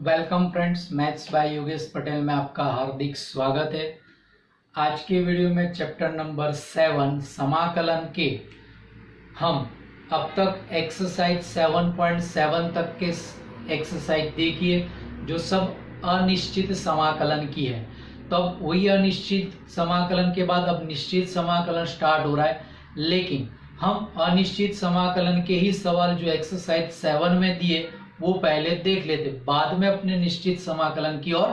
Welcome friends, maths by Yogesh Patel में आपका हार्दिक स्वागत है। आज के वीडियो में चैप्टर नंबर 7 समाकलन के हम अब तक एक्सरसाइज 7.7 तक के एक्सरसाइज देखिए जो सब अनिश्चित समाकलन की है। तो अब वही अनिश्चित समाकलन के बाद अब निश्चित समाकलन स्टार्ट हो रहा है, लेकिन हम अनिश्चित समाकलन के ही सवाल जो एक्सरसाइज 7 में दिए वो पहले देख लेते, बाद में अपने निश्चित समाकलन की ओर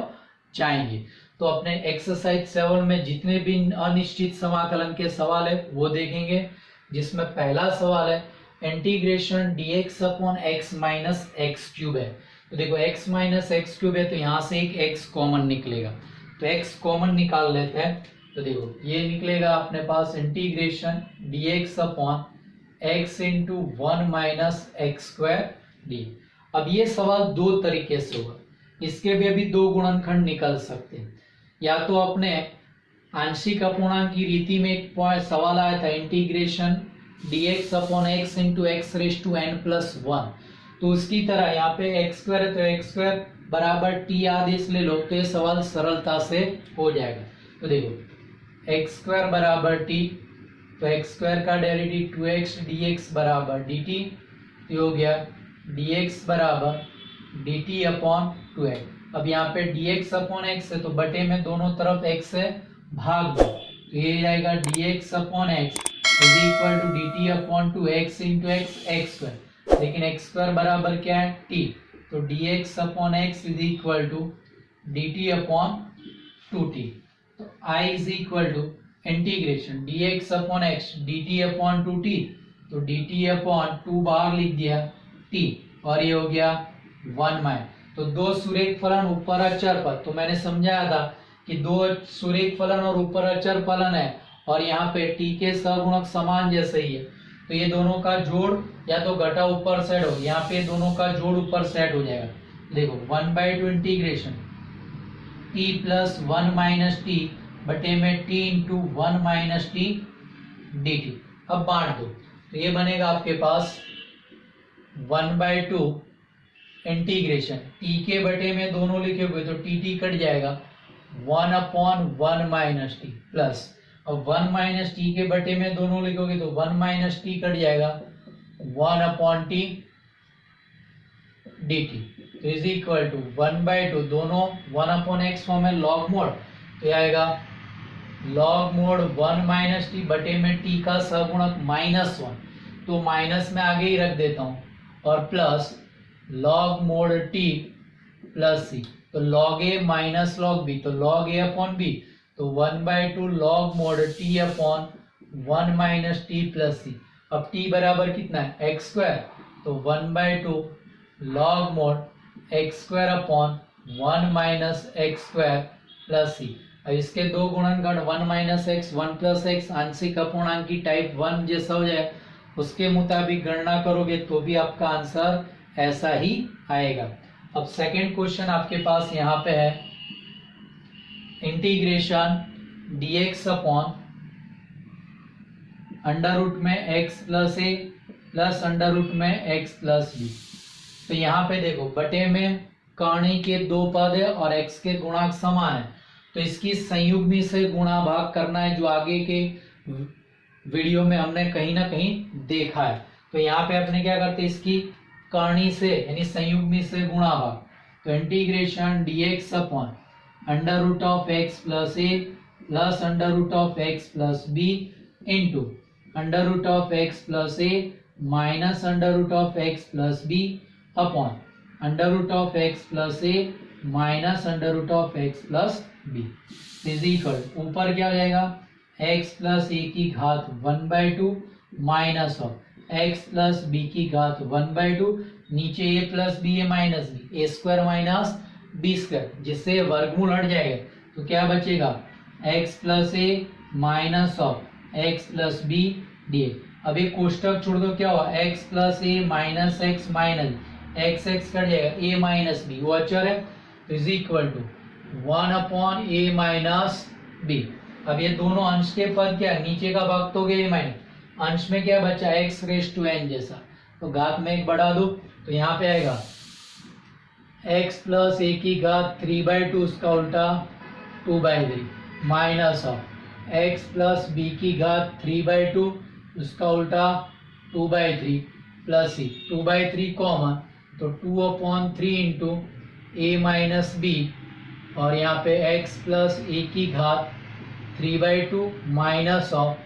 जाएंगे। तो अपने एक्सरसाइज 7 में जितने भी अनिश्चित समाकलन के सवाल है वो देखेंगे, जिसमें पहला सवाल है integration dx upon x minus x cube है। तो देखो x माइनस एक्स क्यूब है तो यहाँ से एक x कॉमन निकलेगा, तो x कॉमन निकाल लेते हैं। तो देखो ये निकलेगा अपने पास integration dx upon x into 1 minus x square d. अब ये सवाल दो तरीके से होगा, इसके भी अभी दो गुणनखंड निकल सकते हैं। या तो अपने आंशिक अपूर्णांक की रीति में एक पॉइंट सवाल आया था integration dx upon x into x raise to n plus 1, तो उसकी तरह यहाँ पे एक्स स्क्वायर है तो एक्स स्क्वायर बराबर टी आदेश ले लो तो ये सवाल सरलता से हो जाएगा। तो देखो एक्स स्क्वायर बराबर टी, तो एक्स स्क्वायर का डेरिवेटिव 2x dx बराबर dt, तो हो गया dx बराबर dt अपॉन 2x। अब यहाँ पे dx अपॉन x है तो बटे में दोनों तरफ x से भाग दो, तो ये जाएगा dx upon x is equal to dt upon 2x into x x square, लेकिन x स्क्वायर बराबर क्या है t, तो dx upon x is equal to dt upon 2t। तो I is equal to integration dx upon x dt upon 2t, तो dt upon 2 बाहर लिख दिया t और ये हो गया 1 माइनस। तो दो सुरेख फलन ऊपर अचर पर, तो मैंने समझाया था कि दो सुरेख फलन और ऊपर अचर फलन है और यहाँ पे t के सहगुणक समान जैसे ही है, तो ये दोनों का जोड़ या तो घटा ऊपर साइड हो, यहाँ पे दोनों का जोड़ ऊपर साइड हो जाएगा। देखो 1/2 integration t plus 1 minus T बटे में t into 1 minus T dt। अब बांट दो तो ये बनेगा आपके पास 1/2 इंटीग्रेशन t के बटे में दोनों लिखे हुए तो टी कट जाएगा 1 अपॉन 1 माइनस टी प्लस, अब 1 माइनस टी के बटे में दोनों लिखोगे तो 1 माइनस टी कट जाएगा 1 अपॉन टी डी टी, तो इज इक्वल टू 1/2 दोनों 1 अपॉन एक्स फॉर्म है लॉग मोड, तो आएगा लॉग मोड 1 माइनस टी बटे में टी का सहगुणक -1, तो माइनस में आगे ही रख देता हूं, और plus log mod t plus सी, तो log a minus log b, तो लॉग ए अपॉन बी, तो 1/2 log mod t upon 1 minus t plus सी। अब टी बराबर कितना है एक्स स्क्वायर, तो 1/2 log mod x square upon 1 minus x square plus सी। अब इसके दो गुणनखंड 1 माइनस एक्स 1 प्लस एक्स आंशिक अपूर्णांक की टाइप 1 जैसा हो जाए, उसके मुताबिक गणना करोगे तो भी आपका आंसर ऐसा ही आएगा। अब सेकंड क्वेश्चन आपके पास यहाँ पे है integration dx upon under root में x plus a plus under root में x प्लस बी। तो यहाँ पे देखो बटे में कर्णी के दो पद है और x के गुणांक समान है, तो इसकी संयुग्मी से गुणा भाग करना है, जो आगे के वीडियो में हमने कहीं ना कहीं देखा है। तो यहाँ पे अपने क्या करते हैं, इसकी कर्णी से यानी संयुग्मी से गुणा भाग, तो integration dx upon under root of x plus a plus under root of x plus b into under root of x plus a minus under root of x plus b upon under root of x plus a minus under root of x plus b is equal ऊपर क्या हो जाएगा x plus ए की घात 1/2 minus of x plus b की घात 1/2, नीचे a plus b a minus b, a square minus b square, जिससे वर्गमूल हट जाएगा तो क्या बचेगा x plus a minus of x plus b d. अब एक कोष्टक छोड़ दो, क्या हुआ x plus a minus x minus x x cut जाएगा a माइनस बी, वो अचर है, तो is equal to 1 upon A minus b. अब ये दोनों अंश के पद क्या है, नीचे का भाग तो गया माइनस, अंश में क्या बचा x रेज टू n जैसा, तो घात में एक बढ़ा दो तो यहाँ पे आएगा x प्लस ए की घात 3/2 उसका उल्टा 2/3 minus of x plus b की घात 3/2 उसका उल्टा 2/3 प्लस सी 2/3 कॉमन तो 2/3 इंटू ए माइनस बी और यहाँ पे x प्लस ए की घात 3/2 minus of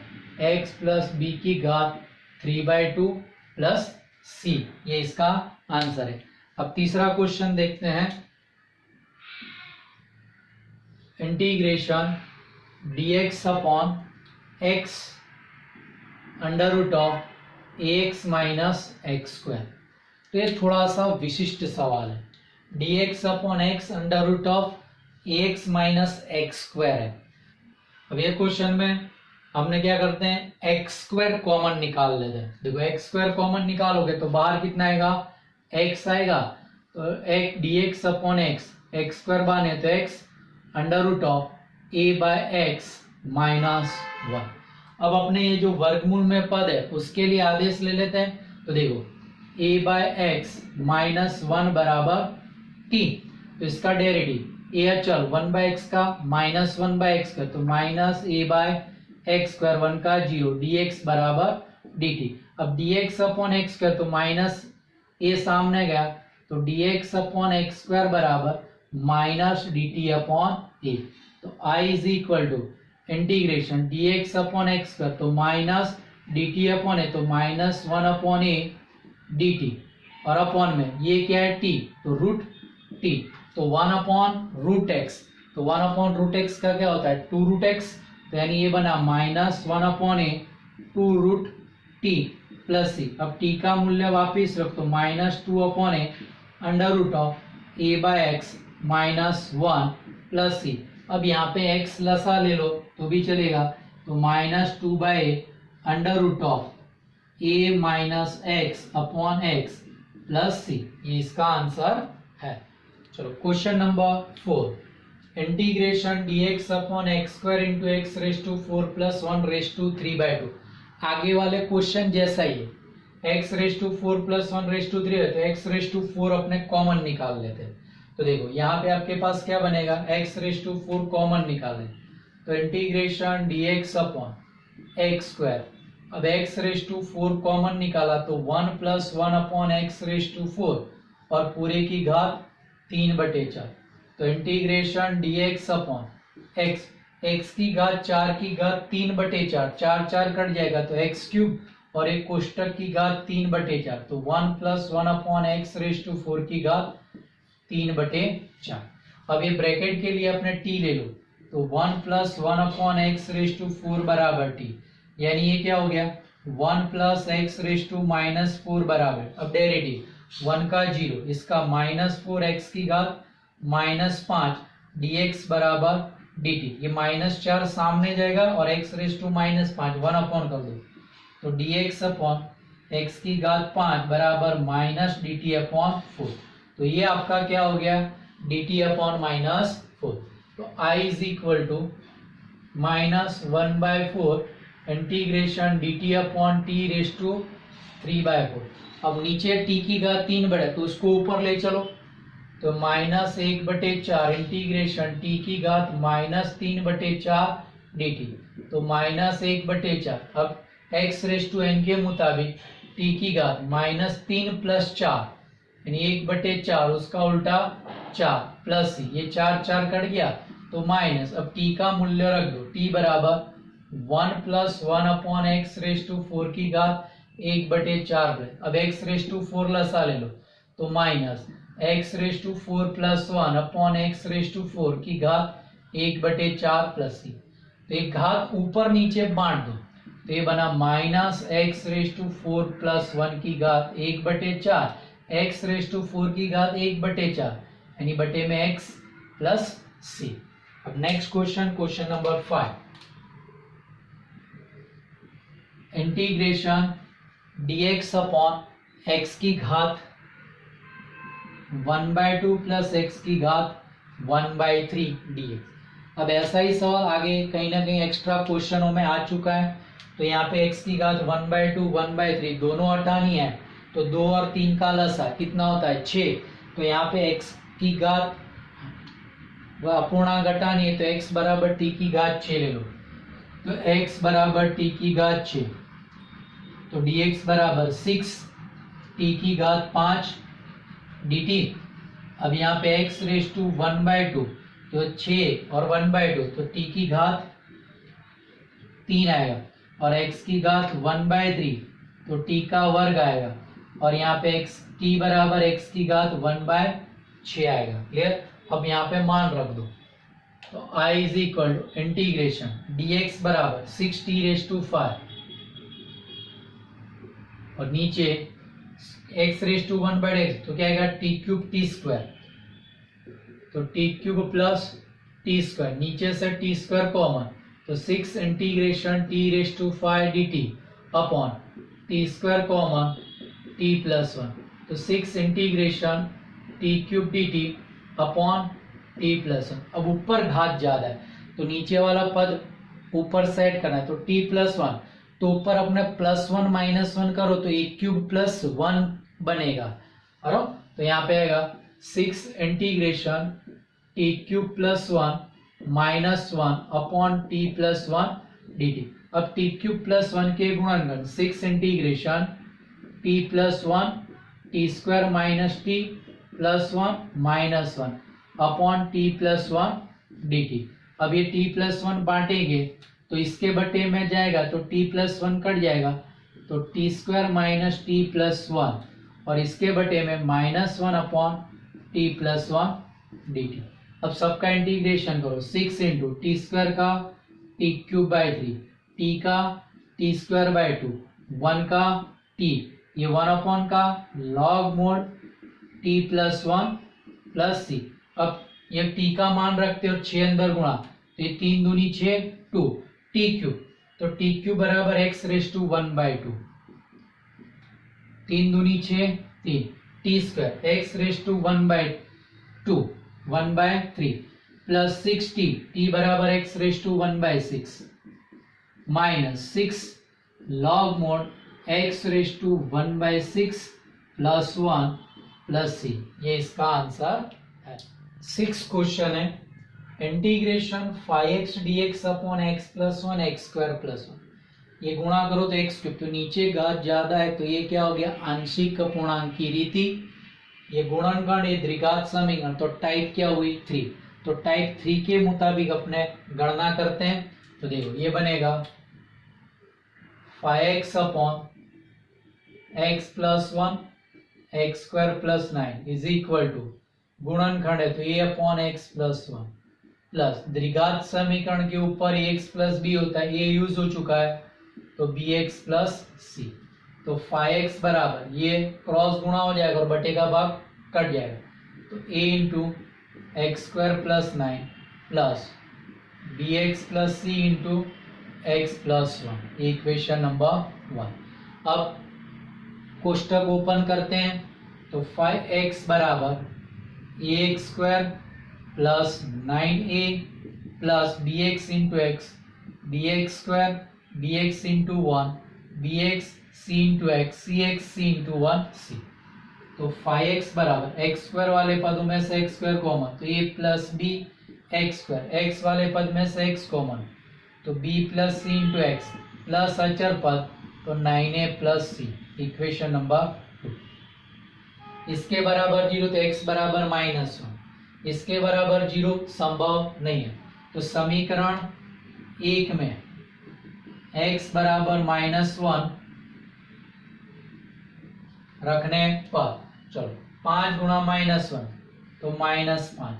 x plus b की घात 3/2 प्लस सी, ये इसका आंसर है। अब तीसरा क्वेश्चन देखते हैं। Integration dx upon x under root of ax minus x square. तो ये थोड़ा सा विशिष्ट सवाल है। dx upon x under root of ax minus x square है। अब ये क्वेश्चन में हमने क्या करते हैं, एक्स स्क्वायर कॉमन निकाल लेते हैं। देखो एक्स स्क्वायर कॉमन निकालोगे तो बाहर कितना आएगा, एक्स आएगा, तो एक dx अपॉन एक्स स्क्वायर बाहर है तो x under root of a by x minus 1। अब अपने ये जो वर्गमूल में पद है उसके लिए आदेश ले लेते हैं। तो देखो a बाय एक्स माइनस 1 बराबर t, तो इसका डेरिवेटिव ए अचल 1/x का माइनस 1/x का, तो minus a by x square 1 का 0 dx बराबर dt। अब dx अपॉन एक्स स्क्वायर तो माइनस ए सामने गया तो dx अपॉन एक्स स्क्वायर बराबर माइनस dt अपॉन ए। तो I is equal to integration dx upon x square तो माइनस dt अपॉन ए, तो माइनस 1 अपॉन ए dt और upon में ये क्या है t, तो रूट t, तो 1 अपॉन रूट एक्स, तो 1 अपॉन रूट एक्स का क्या होता है 2 रूट एक्स, तो यानी ये बना minus 1 upon a 2 root t plus सी। अब टी का मूल्य वापिस रख तो minus 2 upon a under root of a by x minus 1 plus सी। अब यहाँ पे एक्स लसा ले लो तो भी चलेगा, तो minus 2 by a under root of a minus x upon x plus सी, ये इसका आंसर है। चलो question number 4, integration dx upon x square into x raise to 4 plus 1 raise to 3/2। आगे वाले क्वेश्चन जैसा ही है, x raise to 4 plus 1 raise to 3 है तो x रेस टू 4 अपने कॉमन निकाल लेते हैं। तो देखो यहाँ पे आपके पास क्या बनेगा, x रेस टू 4 कॉमन निकालें तो integration dx upon x square, अब x रेस टू 4 कॉमन निकाला तो 1 plus 1 upon x raise to 4 और पूरे की घात 3/4। तो इंटीग्रेशन dx अपॉन x की घात 4 की घात 3/4, 4 4 कट जाएगा तो x क्यूब और एक कोष्टक की घात 3/4, तो 1 plus 1 upon x raise to 4 की घात 3/4। अब ये ब्रैकेट के लिए अपने t ले लो, तो 1 plus 1 upon x raise to 4 बराबर t, यानी ये क्या हो गया 1 plus x raise to minus 4 बराबर, अब डेरिवेटिव 1 का 0 इसका माइनस 4 एक्स की घात माइनस 5 dx बराबर dt, ये माइनस 4 सामने जाएगा और x raise to minus 5 1 upon कर दो, तो dx अपॉन x की घात 5 बराबर माइनस dt अपॉन 4। तो ये आपका क्या हो गया dt अपॉन माइनस 4। तो I is equal to minus 1/4 integration dt upon t raise to 3/4। अब नीचे t की घात 3 बढ़े तो उसको ऊपर ले चलो, तो माइनस 1/4 इंटीग्रेशन टी की घात माइनस 3/4 dt, तो माइनस 1/4। अब x रेस टू n के मुताबिक टी की घात माइनस 3 प्लस 4 यानी 1/4 उसका उल्टा 4 प्लस सी, ये 4 4 कट गया तो माइनस, अब टी का मूल्य रख दो, टी बराबर 1 plus 1 upon x raise to 4 की घात 1/4। अब x रेस टू 4 लसा ले लो तो minus x raise to 4 plus 1 upon x raise to 4 की घात 1/4 प्लस सी। तो एक घात ऊपर नीचे बांट दो तो ये बना minus x raise to 4 plus 1 की घात 1/4, एक्स रेस टू 4 की घात 1/4 यानी बटे में x प्लस सी। अब next question, question number 5, integration dx upon x की घात 1/2 प्लस एक्स की घात 1/3 dx। अब ऐसा ही सवाल आगे कहीं ना कहीं एक्स्ट्रा क्वेश्चनों में आ चुका है, तो यहाँ पे x की घात 1/2 1/3 दोनों हटानी है, तो 2 और 3 का लसा कितना होता है 6, तो यहाँ पे x की घात, वह अपूर्णांक घटानी है तो x बराबर t की घात 6 ले लो। तो x बराबर t की घात 6, तो dx बराबर 6 t की घात 5 dt। अब यहाँ पे x रेज टू 1/2, तो 6 और 1/2, तो t की घात 3 आएगा, और x की घात 1/3, तो t का वर्ग आएगा, और यहाँ पे x t बराबर x की घात 1/6 आएगा। क्लियर। अब यहाँ पे मान रख दो, तो I is equal to integration dx बराबर 6t⁵5, और नीचे x⁵1/x, तो क्या आएगा t³t², तो t³ प्लस t², नीचे से t² कॉमन, तो 6 integration t⁵5 dt upon t² common t+1, तो 6 integration t³ dt upon t+1। अब ऊपर घात ज्यादा है तो नीचे वाला पद ऊपर सेट करना है, तो t+1, तो ऊपर अपने +1 -1 करो तो a³ + 1 बनेगा, और तो यहाँ पे आएगा 6 integration t³ + 1 -1 upon t+1 dt। अब t³ + 1 के गुणनखंड 6 integration t+1 t² - t +1 -1 upon t+1 dt। अब ये t+1 बांटेंगे तो इसके बटे में जाएगा तो t+1 कट जाएगा, तो t² - t +1, और इसके बटे में -1 अपॉन t+1 dt। अब सबका इंटीग्रेशन करो, 6 इंटू t² का t³/3, t का t²/2, 1 का t, ये 1 अपॉन का log mod t+1 plus c। अब ये t का मान रखते हो 6 अंदर गुणा, तो ये 3 दूनी 6, 2 t³, तो t³ बराबर x⁵1/2, 3 दूनी 6, 3 t² x⁵1/2 1/3 plus 6t, t बराबर x⁵1/6 minus 6 log mod x⁵1/6 plus 1 plus c। ये इसका आंसर है। 6 क्वेश्चन है, integration 5x dx upon x + 1 x² + 1, ये गुणा करो तो x³, तो नीचे घात ज्यादा है तो ये क्या हो गया आंशिक अपूर्णांक की रीति, ये गुणनखंड, ये द्विघात समीकरण, तो टाइप क्या हुई 3, तो टाइप 3 के मुताबिक अपने गणना करते हैं, तो देखो ये बनेगा 5x upon x + 1 x² + 9 is equal to, गुणनखंड है तो a अपॉन x + 1 प्लस द्विघात समीकरण के ऊपर ax + b होता है, a यूज हो चुका है तो bx + c, तो 5x बराबर ये क्रॉस गुणा हो जाएगा और बटे का भाग कट जाएगा, तो a into x² + 9 plus bx + c into x + 1, equation number 1। अब कोष्टक ओपन करते हैं, तो 5x बराबर ax² plus 9a plus bx into x, dx² bx into 1 bx c into x cx c into 1 c, तो 5x बराबर x² वाले पदों में से x² कॉमन, तो a plus b x², x वाले पद में से x कॉमन, तो b plus c into x plus अचर पद, तो 9a plus c, equation number 2। इसके बराबर 0 तो x बराबर -1, इसके बराबर 0 संभव नहीं है, तो समीकरण 1 में x बराबर -1 रखने पर, चलो 5 गुणा -1 तो -5,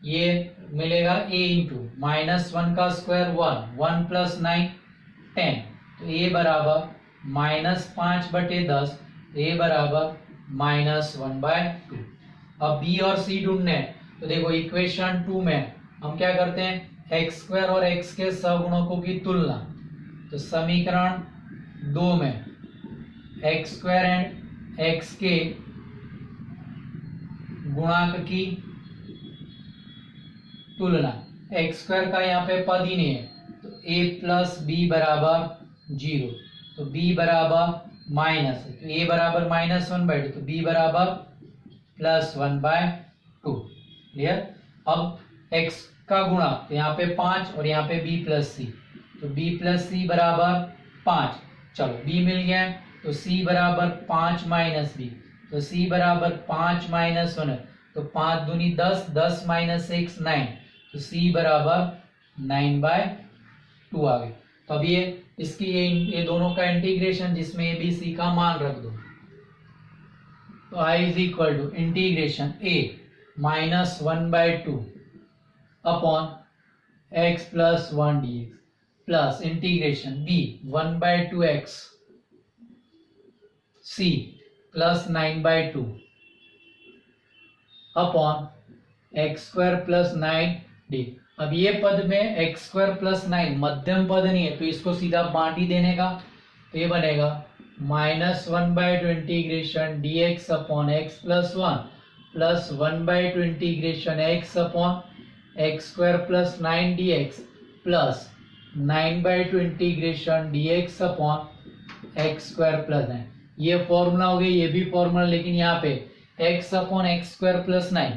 ये मिलेगा a इंटू -1 का स्क्वायर 1 प्लस 9 10, तो a बराबर -5/10, a बराबर -1/2। अब b और c ढूंढने हैं, तो देखो इक्वेशन 2 में हम क्या करते हैं x² और x के सहगुणकों की तुलना, तो समीकरण 2 में x² एंड x के गुणांक की तुलना, x² का यहाँ पे पद ही नहीं है, तो a प्लस b बराबर 0, तो b बराबर माइनस, तो a बराबर -1/2, तो b बराबर +1/2, क्लियर। अब x का गुणा, तो यहाँ पे 5 और यहाँ पे b प्लस सी, तो b प्लस सी बराबर 5। चलो b मिल गया, तो c बराबर 5 माइनस बी, तो c बराबर 5 माइनस 1, तो 5 दूनी 10, 10 माइनस 6 9, तो c बराबर 9/2 आ गई। तो अब ये इसकी ये दोनों का इंटीग्रेशन, जिसमें ए बी सी का मान रख दो, तो i is equal to integration a minus 1/2 upon x plus 1 dx plus integration b 1/2x c plus 9/2 upon x square plus 9d। अब ये पद में एक्स स्क्वायर प्लस 9 मध्यम पद नहीं है, तो इसको सीधा बांटी देने का, तो ये बनेगा -1/2 integration dx upon x plus 1 plus 1/2 integration x upon x square plus 9 dx plus 9/2 integration dx upon x square plus 9। ये फॉर्मूला हो गया, ये भी फॉर्मूला, लेकिन यहाँ पे x upon x square plus 9,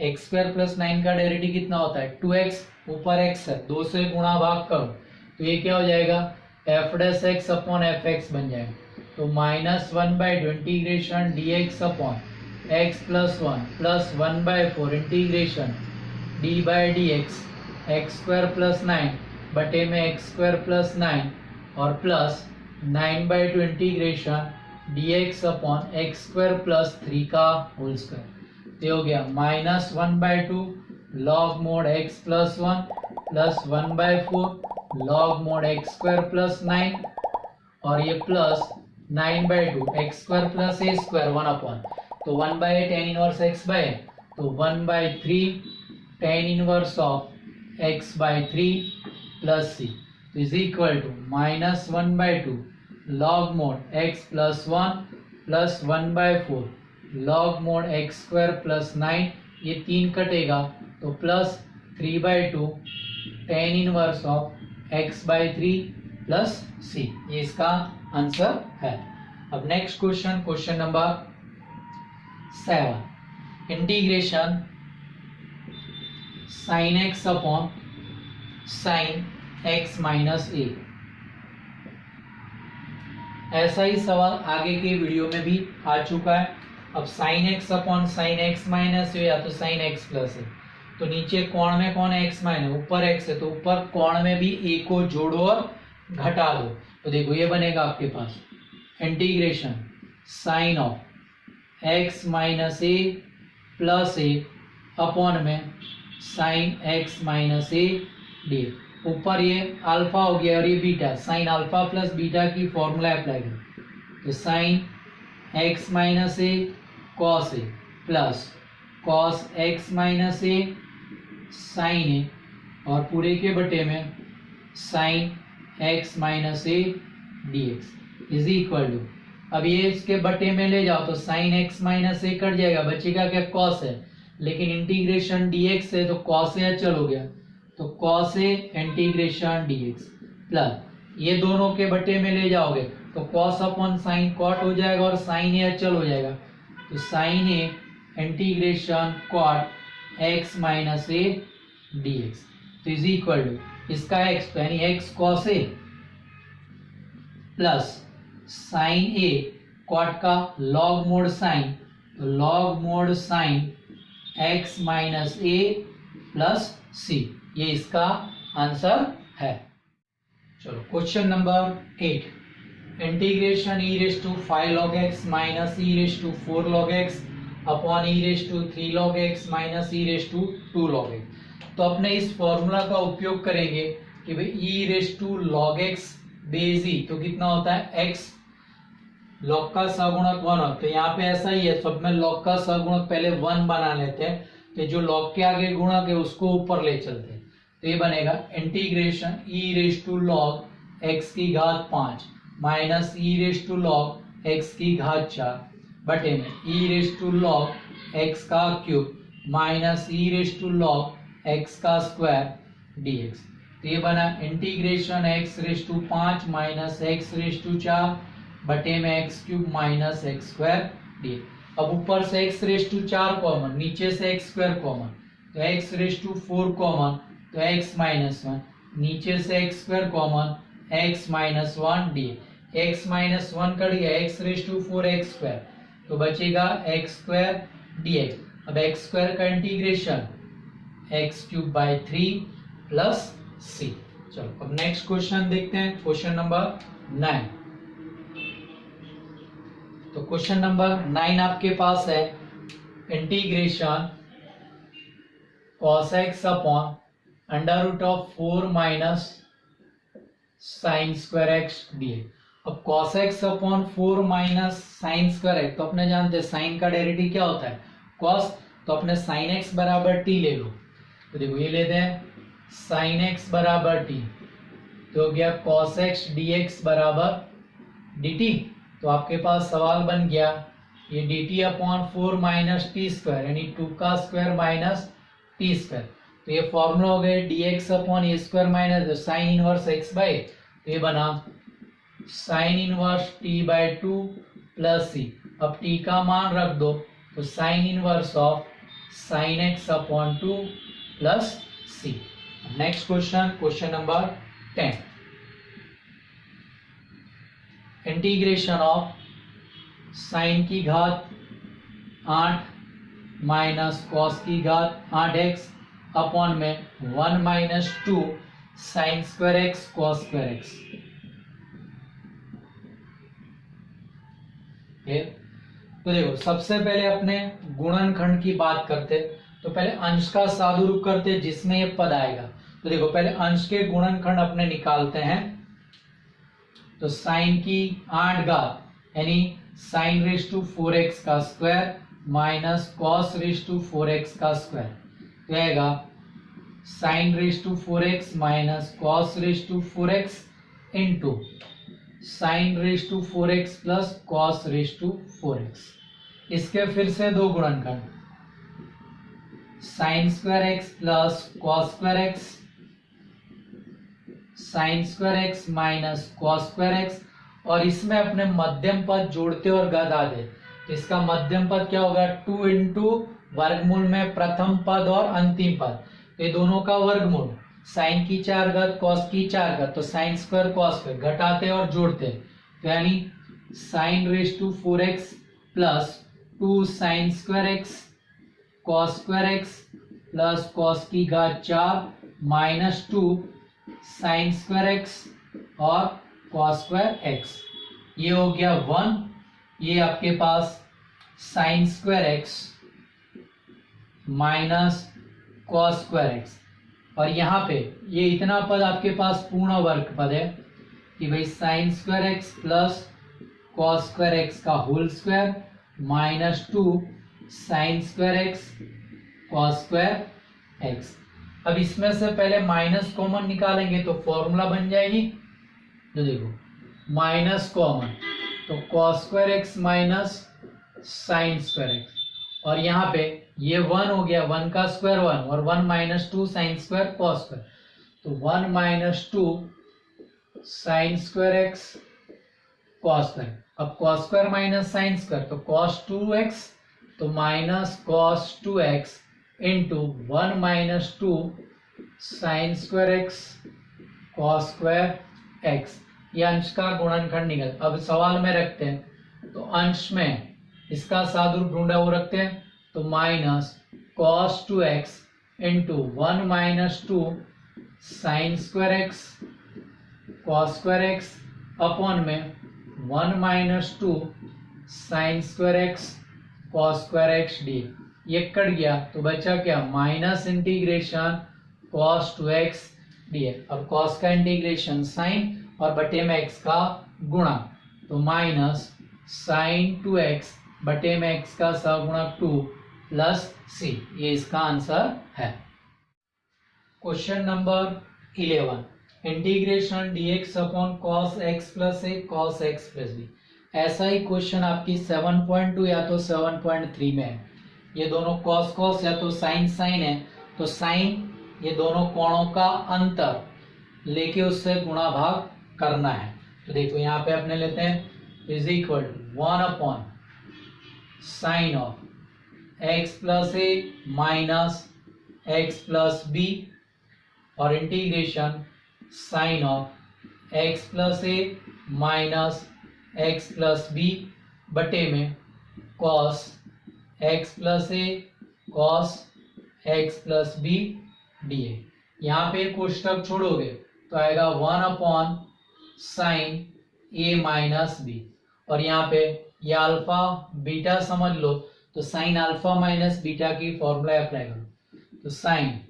x square plus 9 का डेरिवेटिव कितना होता है 2x, ऊपर x है, 2 से गुणा भाग करो, तो ये क्या हो जाएगा F dash x upon f x बन जाएगा। तो -1/2 integration dx upon x plus 1 plus 1/4 integration d by d x square plus 9 बटे में एक्स स्क्वायर प्लस 9 और plus 9/2 integration dx upon x square plus 3 का होल स्क्वायर। तो हो गया -1/2 log mod x plus 1 plus 1/4 log mod x square plus 9 और ये plus 9/2 x square plus a square 1 upon, तो 1/8 tan इनवर्स x बाय, तो 1/3 tan inverse of x by 3 plus c is equal to -1/2 log mod x plus 1 plus 1/4 log mod x square plus 9, ये 3 कटेगा तो plus 3/2 tan inverse of x by 3 plus c, ये इसका answer है। अब next question, question number 7, integration sine x upon sine x minus ए। ऐसा ही सवाल आगे के वीडियो में भी आ चुका है। अब sine x upon sine x minus है या तो साइन x प्लस है, तो नीचे कोण में कौन है x माइनस, ऊपर x है तो ऊपर कोण में भी a को जोड़ो और घटा दो, तो देखो ये बनेगा आपके पास integration sine of x minus a plus a upon में sine x minus a d. ऊपर ये अल्फा हो गया और ये beta, sine alpha plus beta की फॉर्मूला अप्लाई करें, तो sine x minus a cos a plus cos x minus a sine a और पूरे के बटे में sine x minus a d x is equal to, अब ये इसके बटे में ले जाओ तो साइन x माइनस ए कट जाएगा, बचेगा क्या कॉस है, लेकिन इंटीग्रेशन dx है तो कॉस ए अचल हो गया, तो cos a integration dx plus ये दोनों के बटे में ले जाओगे तो कॉस अपॉन साइन कॉट हो जाएगा और साइन ए अचल हो जाएगा, तो sine a integration cot x minus a d x, तो इज इक्वल टू इसका x यानी x cos a plus sine a cot का लॉग मोड साइन, तो log mod sine x minus a plus सी, ये इसका आंसर है। चलो question number 8, integration e raise to 5 log x minus e raise to 4 log x upon e raise to 3 log x minus e raise to 2 log x। तो अपने इस formula का उपयोग करेंगे कि भाई e raise to log x base e, तो कितना होता है x, log का सगुणक 1 होता है, तो यहाँ पे ऐसा ही है, सब में log का सगुणक पहले 1 बना लेते हैं, तो जो log के आगे गुणक है उसको ऊपर ले चलते हैं, तो ये बनेगा integration e raise to log x की घात 5 minus e raise to log x की घात 4 बटे में e raise to log x का cube minus e raise to log x का स्क्वायर dx। तो ये बना integration x raise to 5 minus x raise to 4 बटे में x cube minus x square dx। अब ऊपर से x रेज टू 4 कॉमन, नीचे से x स्क्वायर कॉमन, तो x रेज टू 4 कॉमन, तो x माइनस 1, नीचे से x square common, x minus 1 d, x minus 1 cut गया, x raise to 4 x square, तो बचेगा x स्क्वायर dx। अब x स्क्वायर का integration x cube by 3 plus c। चलो अब नेक्स्ट क्वेश्चन देखते हैं, क्वेश्चन नंबर 9। तो क्वेश्चन नंबर 9 आपके पास है integration cos x upon under root of 4 minus sine square x dx। अब cos x upon 4 minus sine square x, तो अपने जानते हैं साइन का डेरिवेटिव क्या होता है cos, तो अपने साइन x बराबर t ले लो। तो देखो ये लेते हैं साइन x बराबर t, तो हो गया cos x dx बराबर dt। तो आपके पास सवाल बन गया ये dt upon 4 minus t square यानी 2 का स्क्वायर माइनस टी स्क्वायर। तो ये फॉर्मूला हो गए dx upon A square minus sine inverse x by, तो ये बना sign inverse t by 2 plus c। अब t का मान रख दो, तो sine inverse of sine x upon 2 plus c। Next question, question number 10। Integration of sign की घात 8 माइनस कॉस की घात 8x अपॉन में 1 minus 2 sine square x cos square x. तो देखो सबसे पहले अपने गुणनखंड की बात करते, तो पहले अंश का सादुरूप करते जिसमें ये पद आएगा। तो देखो पहले अंश के गुणनखंड अपने निकालते हैं, तो साइन की 8 घात यानी साइन रेज टू 4x का square minus cos raise to 4x का स्क्वायर, तो आएगा sine raise to 4x minus cos raise to 4x into sine raise to 4x plus cos raise to 4x। इसके फिर से दो गुणनखंड, sine square x plus cos square x, sine square x minus cos square x, और इसमें अपने मध्यम पद जोड़ते और गदा दे। तो इसका मध्यम पद क्या होगा 2 इंटू वर्गमूल में प्रथम पद और अंतिम पद, ये दोनों का वर्गमूल, साइन की 4 घात कॉस की 4 घात, तो साइन स्क्वायर कॉस स्क्वायर घटाते और जोड़ते, तो यानी sine raise to 4x plus 2 sine square x cos square x plus cos की घात 4 माइनस 2 साइन स्क्वायर एक्स और कॉस स्क्वायर एक्स। ये हो गया 1, ये आपके पास sine square x minus cos square x, और यहाँ पे ये इतना पद आपके पास पूर्ण वर्ग पद है कि भाई sine square x plus cos square x का whole square minus 2 sine square x cos square x. अब इसमें से पहले माइनस कॉमन निकालेंगे तो फॉर्मूला बन जाएगी, तो देखो माइनस कॉमन, तो cos square x minus sine square x, और यहाँ पे ये 1 हो गया, 1 का स्क्वायर 1 और 1 minus 2 sine square cos square, तो 1 minus 2 sine square x cos square. अब cos square minus sine square तो कॉस 2x, तो minus cos 2x into 1 minus 2 sine square x cos square x. ये अंश का गुणनखंड निकल। अब सवाल में रखते हैं, तो अंश में इसका सादुरूप ढूंढा वो रखते हैं, तो minus cos 2x into 1 minus 2 sine square x cos square x upon में 1 minus 2 sine square x cos square x D. ये कट गया तो बचा क्या, minus integration cos 2x D. अब कॉस का इंटीग्रेशन साइन और बटे में x का गुणा, तो माइनस साइन 2x बटे में x का सगुणक 2 प्लस c। ये इसका आंसर है। Question number 11, integration dx upon cos x plus a cos x plus b. ऐसा ही क्वेश्चन आपकी 7.2 या तो 7.3 में है। ये दोनों कॉस कॉस या तो साइन साइन है, तो साइन ये दोनों कोणों का अंतर लेके उससे गुणा भाग करना है। तो देखो यहाँ पे अपने लेते हैं is equal to 1 upon sine of x plus a minus x plus b और integration sine of x plus a minus x plus b बटे में cos x plus a cos x plus b d a. यहाँ पे कोष्टक छोड़ोगे तो आएगा 1 upon sine a minus b, और यहाँ पे ये अल्फा बीटा समझ लो तो साइन अल्फा माइनस बीटा की फॉर्मूला अप्लाई करो, तो sine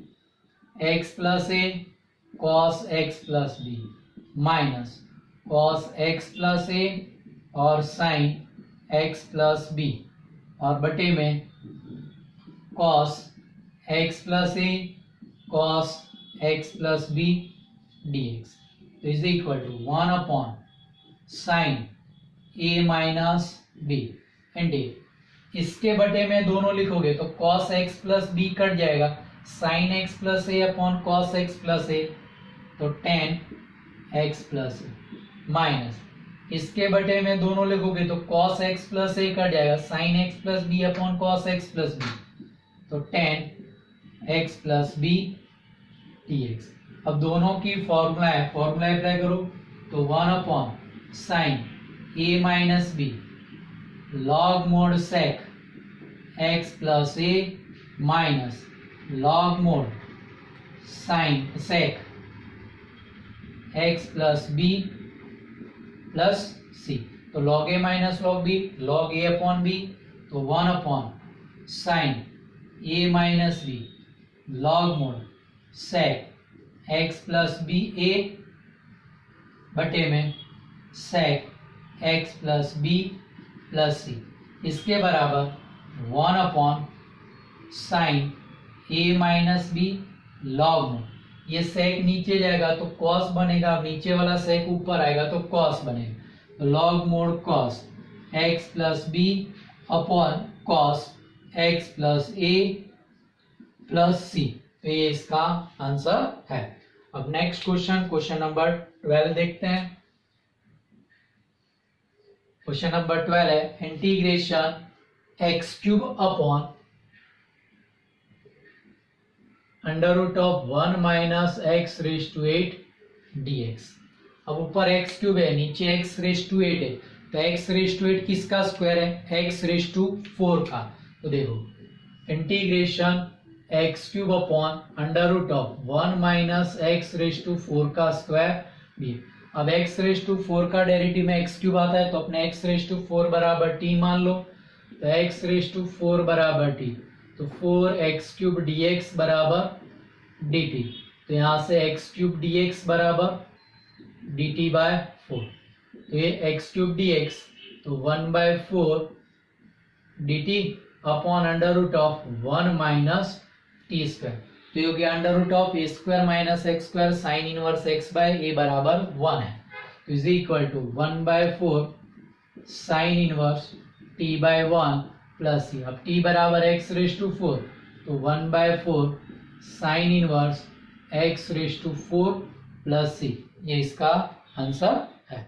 x plus a cos x plus b minus cos x plus a और साइन एक्स प्लस बी और बटे में cos x plus a cos x plus b d x, तो is equal to 1 upon sine a minus b and a. इसके बटे में दोनों लिखोगे तो cos x plus b cut जाएगा, sine x plus a upon cos x plus a, तो tan x plus a minus इसके बटे में दोनों लिखोगे तो cos x plus a cut जाएगा, sine x plus b upon cos x plus b, तो tan x plus b d x. अब दोनों की फॉर्मूला है, फॉर्मूला अप्लाई करो तो 1 upon sine a minus b log mod sec x plus a minus log mod sine sec x plus b plus सी, तो log a minus log b log a upon b, तो 1 upon sine a minus b log mod sec x plus b a बटे में sec x plus b plus C, इसके बराबर 1 upon sine a minus b log mod, ये sec नीचे जाएगा तो cos बनेगा, नीचे वाला सेक ऊपर आएगा तो कॉस बनेगा, तो log mod cos x plus b upon cos x plus a plus सी, तो ये इसका आंसर है। अब नेक्स्ट क्वेश्चन, क्वेश्चन नंबर 12 देखते हैं। क्वेश्चन नंबर 12 है integration x cube upon under root of 1 minus x raise to 8 dx। अब ऊपर एक्स क्यूब है, नीचे एक्स रेज टू 8 है, तो एक्स रेज टू 8 किसका स्क्वायर है? एक्स रेज टू 4 का। तो देखो integration x cube upon under root of 1 minus x raise to 4 का स्क्वायर भी। अब एक्स रेज टू 4 का डेरिवेटिव में एक्स क्यूब आता है तो अपने एक्स रेज टू 4 बराबर टी मान लो, तो एक्स रेज टू 4 बराबर टी, तो 4x क्यूब dx बराबर dt, तो यहाँ से x क्यूब dx बराबर dt बाय 4, तो ये x क्यूब dx तो 1/4 dt upon under root of 1 minus t square, तो ये हो गया under root of a square minus x square sine inverse x by a बराबर 1 है, तो is equal to 1/4 sine inverse t by 1 plus सी। अब t बराबर एक्स रेज टू 4, तो 1/4 sine inverse x raise to 4 plus सी, ये इसका answer है।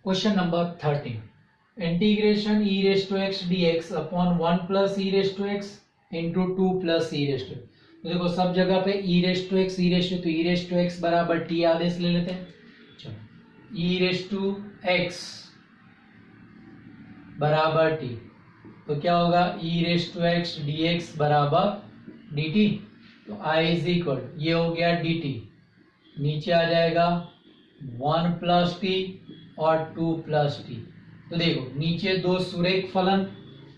Question number 13 integration e raise to x d x upon 1 plus e raise to x into 2 plus e raise to. तो देखो सब जगह पे e raise to x e raise to, तो e raise to x बराबर t आदेश ले लेते हैं। चलो ई रेज टू एक्स बराबर टी, तो क्या होगा e raise to x d x बराबर डी टी, तो आई इज इक्वल ये हो गया डी टी, नीचे आ जाएगा 1 प्लस टी और 2 प्लस टी। तो देखो नीचे दो सुरेख फलन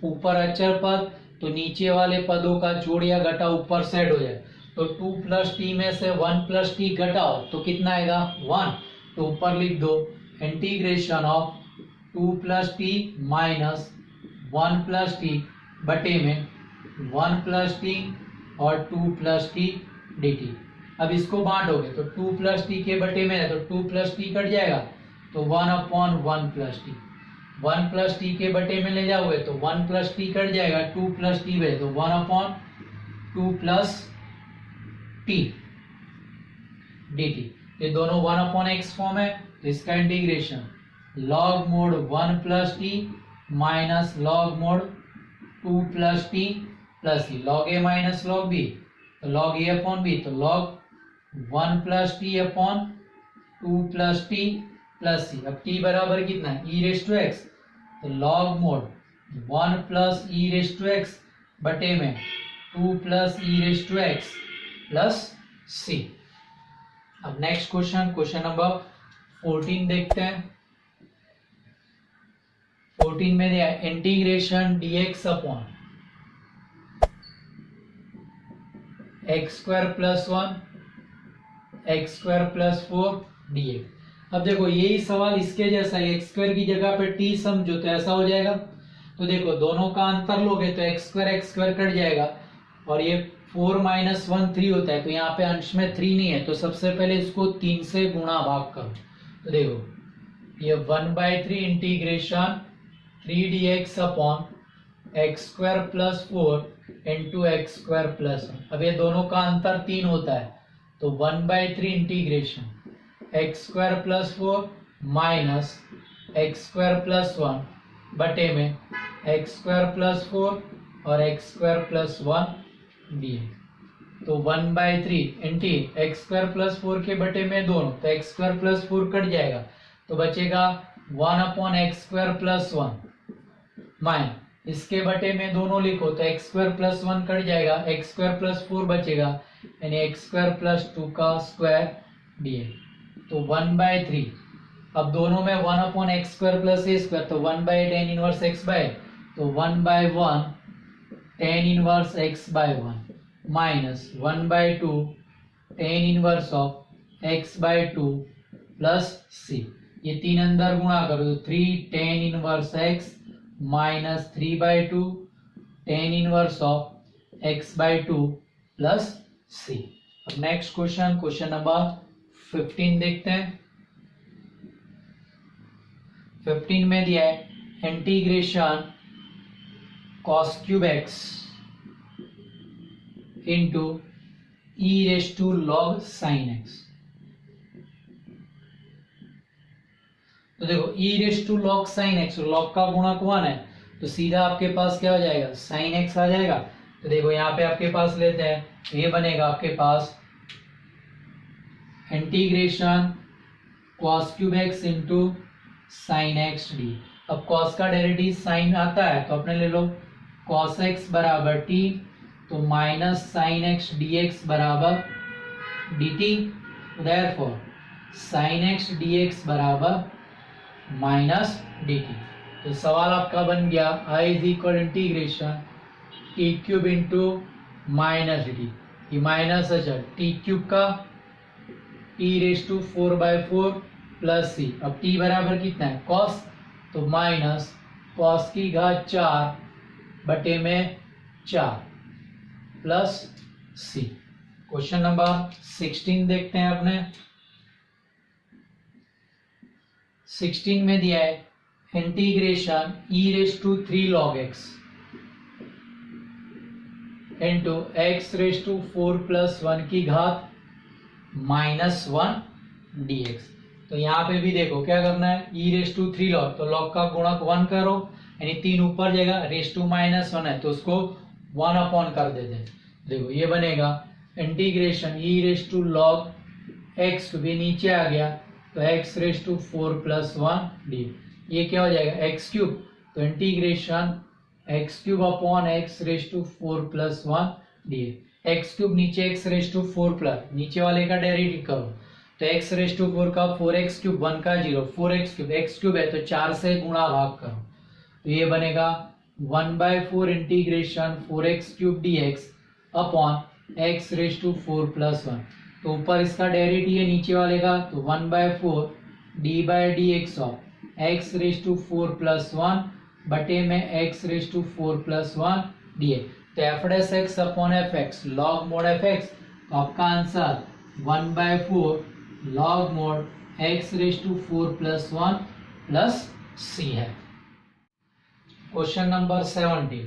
ऊपर अचर पद, तो नीचे वाले पदों का जोड़ या घटा ऊपर सेट हो जाए, तो 2 प्लस टी में से 1 प्लस टी घटाओ तो कितना आएगा 1, तो ऊपर लिख दो integration of 2 plus t minus 1 plus T बटे में 1 प्लस टी और 2 प्लस टी डी टी। अब इसको बांटोगे तो 2 प्लस टी के बटे में है तो 2 प्लस टी कट जाएगा, तो 1 upon 1 plus T, 1 plus T के बटे में ले जाओगे तो 1 प्लस टी कट जाएगा, 2 प्लस टी बचे तो 1 upon 2 plus t d t. ये दोनों 1 अपॉन एक्स फॉर्म है, तो इसका integration log mod 1 plus t minus log mod 2 plus t plus C, log a minus log b तो log a अपॉन b, तो log 1 plus t upon 2 plus t plus सी। अब t बराबर कितना है, e raise to x, तो log mod 1 plus e raise to x बटे में 2 plus e raise to x plus सी। अब नेक्स्ट क्वेश्चन, क्वेश्चन नंबर 14 देखते हैं। 14 में दिया integration dx upon x square plus 1 x square plus 4 dx। अब देखो यही सवाल इसके जैसा है, एक्स स्क्वायर की जगह पे टी समझो तो ऐसा हो जाएगा। तो देखो दोनों का अंतर लोगे तो एक्स स्क्वायर कट जाएगा और ये 4 माइनस 1 3 होता है, तो यहाँ पे अंश में 3 नहीं है, तो सबसे पहले इसको 3 से गुणा भाग करो। तो देखो ये 1/3 integration 3 dx upon x square plus 4 into x square plus 1। अब ये दोनों का अंतर 3 होता है, तो 1/3 integration x square plus 4 minus x square plus 1 बटे में एक्स स्क्वायर प्लस 4 और एक्स स्क्वायर प्लस 1 dx। तो 1/3 इंटी एक्स स्क्वायर प्लस 4 के बटे में दोनों, तो एक्स स्क्वायर प्लस 4 कट जाएगा, तो बचेगा 1 upon x square plus 1 mine इसके बटे में दोनों लिखो तो एक्स स्क्वायर प्लस 1 कट जाएगा, एक्स स्क्वायर प्लस 4 बचेगा, यानी एक्स स्क्वायर प्लस 2 का स्क्वायर dx। तो 1/3, अब दोनों में 1 upon x square plus a square, तो 1/tan इनवर्स एक्स बाय, तो 1/1 tan inverse x by 1 minus 1/2 tan inverse of x by 2 plus सी। ये तीन अंदर गुणा करो तो 3 tan inverse x minus 3/2 tan inverse of x by 2 plus सी। अब next question, question number 15 देखते हैं। 15 में दिया है integration cos cube x into e raise to log sine x. तो देखो e raise to log sine x, log का गुणक 1 है, तो सीधा आपके पास क्या हो जाएगा, साइन एक्स आ जाएगा। तो देखो यहाँ पे आपके पास लेते हैं, ये बनेगा आपके पास integration cos cube x into sine x d. अब cos का डेरिवेटिव साइन आता है तो अपने ले लो cos x बराबर t, तो minus sine x d x बराबर d t, therefore sine x d x बराबर माइनस डी टी। तो सवाल आपका बन गया i is equal integration t cube into minus d t. ये माइनस अचल टी क्यूब का टी रेस टू 4/4 प्लस सी। अब टी बराबर कितना है cos, तो माइनस cos की घात 4 बटे में 4 प्लस सी। क्वेश्चन नंबर 16 देखते हैं अपने। 16 में दिया है integration e raise to 3 log x into x raise to 4 plus 1 की घात माइनस 1 dx। तो यहाँ पे भी देखो क्या करना है, e रेस टू 3 log, तो log का गुणक 1 करो, यानी 3 ऊपर जाएगा, रेस टू माइनस 1 है तो उसको 1 अपॉन कर देते हैं। देखो ये बनेगा integration e raise to log x, भी नीचे आ गया तो x raise to 4 plus 1 d. ये क्या हो जाएगा एक्स क्यूब, तो integration x cube upon x raise to 4 plus 1 d. X cube नीचे एक्स रेस टू 4 प्लस, नीचे वाले का डेरिवेटिव करो, तो एक्स रेस टू 4 का 4x क्यूब, 1 का 0, 4x क्यूब, एक्स क्यूब है तो 4 से गुणा भाग करो, तो ये बनेगा 1/4 integration 4x cube dx upon x raise to 4 plus 1। तो ऊपर इसका डेरिवेटिव है नीचे वाले का, तो 1/4 d/dx of x raise to 4 plus 1 बटे में x raise to 4 plus 1 dx। तो f dash x upon f x log mod f x, तो आपका answer 1/4 log mod x raise to 4 plus 1 plus C है। Question number 17,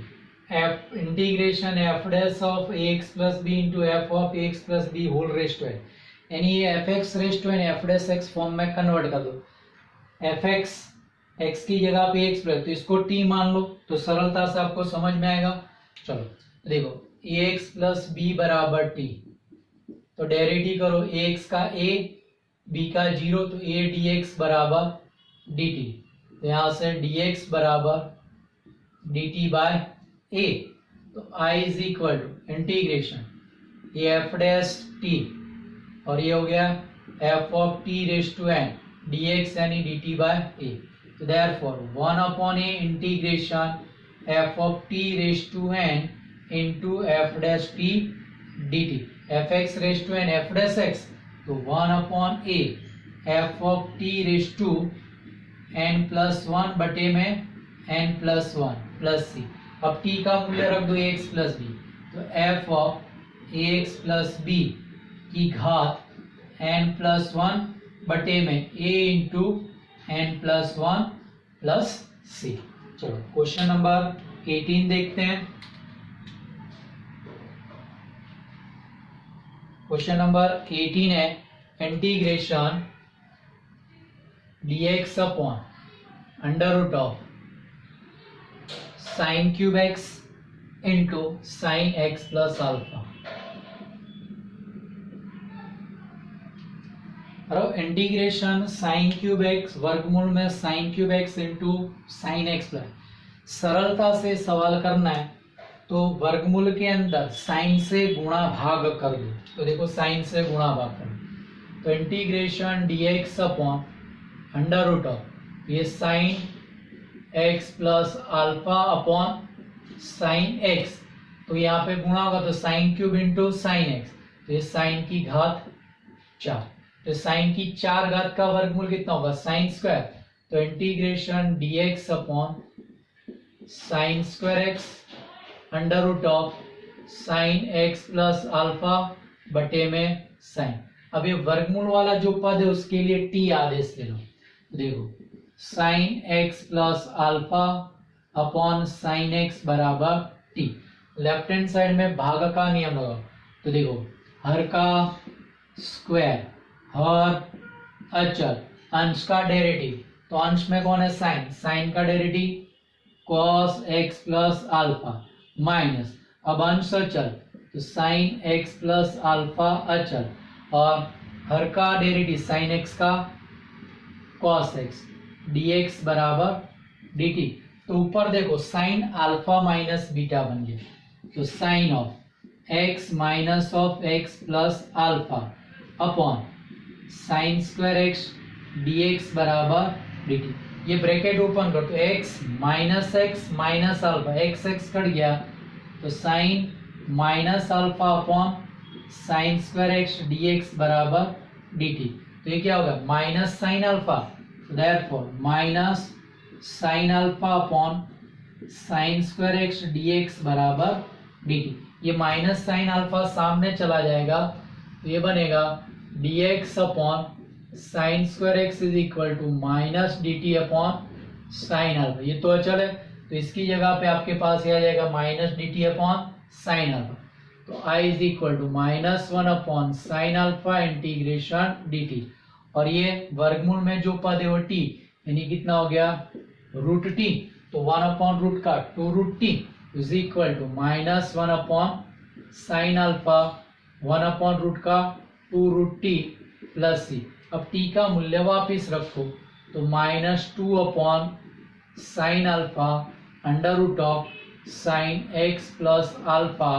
f integration f dash of ax plus b into f of ax plus b whole raise to है, यानी ये F x raise to f dash x form में convert कर दो। F x x की जगह पे x plus, तो इसको टी मान लो तो सरलता से आपको समझ में आएगा। चलो देखो ए एक्स प्लस बी बराबर टी, तो डेरिवेटिव करो ए एक्स का ए, बी का 0, तो ए डी एक्स बराबर डी टी, तो यहां से डी एक्स बराबर डी टी बाय ए, तो I is equal to integration ये एफ डैश टी और ये हो गया f of t raise to n d x यानी डी टी बाय ए, तो therefore 1 upon a integration F of t raise to n into f dash t d t, f x raise to n f dash x, तो 1 upon a f of t raise to n plus 1 बटे में N plus 1 plus सी, अब t का मूल्य रख दो x plus b, तो f of a x plus b की घात एन प्लस 1 बटे में a into n plus 1 plus c. चलो क्वेश्चन नंबर 18 देखते हैं। क्वेश्चन नंबर 18 है integration dx upon under root of sine cube x into sine x plus alpha, और integration sine cube x वर्गमूल में sine cube x into sine x plus. सरलता से सवाल करना है तो वर्गमूल के अंदर साइन से गुणा भाग कर दो, तो देखो साइन से गुणा भाग कर दो, तो integration dx upon under root of ये sine x plus alpha upon sine x, तो यहाँ पे गुणा होगा तो sine cube into sine x, तो ये साइन की घात 4, तो साइन की 4 घात का वर्गमूल कितना होगा साइन स्क्वायर, तो integration dx upon sine square x under root of sine x plus alpha बटे में साइन। अब ये वर्गमूल वाला जो पद है उसके लिए टी आदेश ले लो, देखो sign x plus alpha upon sine x बराबर टी, लेफ्ट हैंड साइड में भाग का नियम लगाओ, तो देखो हर का स्क्वायर, हर अचल, अंश का डेरिवेटिव, तो अंश में कौन है साइन, साइन का derivative cos x plus alpha minus, अब अंश अचल तो साइन एक्स प्लस अल्फा अचल, और हर का डेरिवेटिव साइन एक्स का कॉस एक्स dx बराबर dt, तो ऊपर देखो साइन अल्फा माइनस बीटा बन गया, तो sine of x minus of x plus alpha upon sine square x dx बराबर dt, ये ब्रैकेट ओपन कर तो x minus alpha x x cut गया, तो sine minus alpha upon sine square x dx बराबर dt, तो ये क्या होगा minus sine alpha, therefore minus sine alpha upon sine square x dx बराबर dt, ये माइनस साइन अल्फा सामने चला जाएगा, तो ये बनेगा dx upon sine square x is equal to minus dt upon sine alpha, ये तो अचल है तो इसकी जगह पे आपके पास ये आ जाएगा minus dt upon sine alpha, तो i is equal to -1 upon sine alpha integration dt, और ये वर्गमूल में जो पद है वो t यानी कितना हो गया रूट टी, तो 1 अपॉन रूट का 2 root t is equal to -1 upon sine alpha 1 upon root का 2 रूट टी प्लस सी, अब टी का मूल्य वापिस रखो तो -2 upon sine alpha under root of sine x plus alpha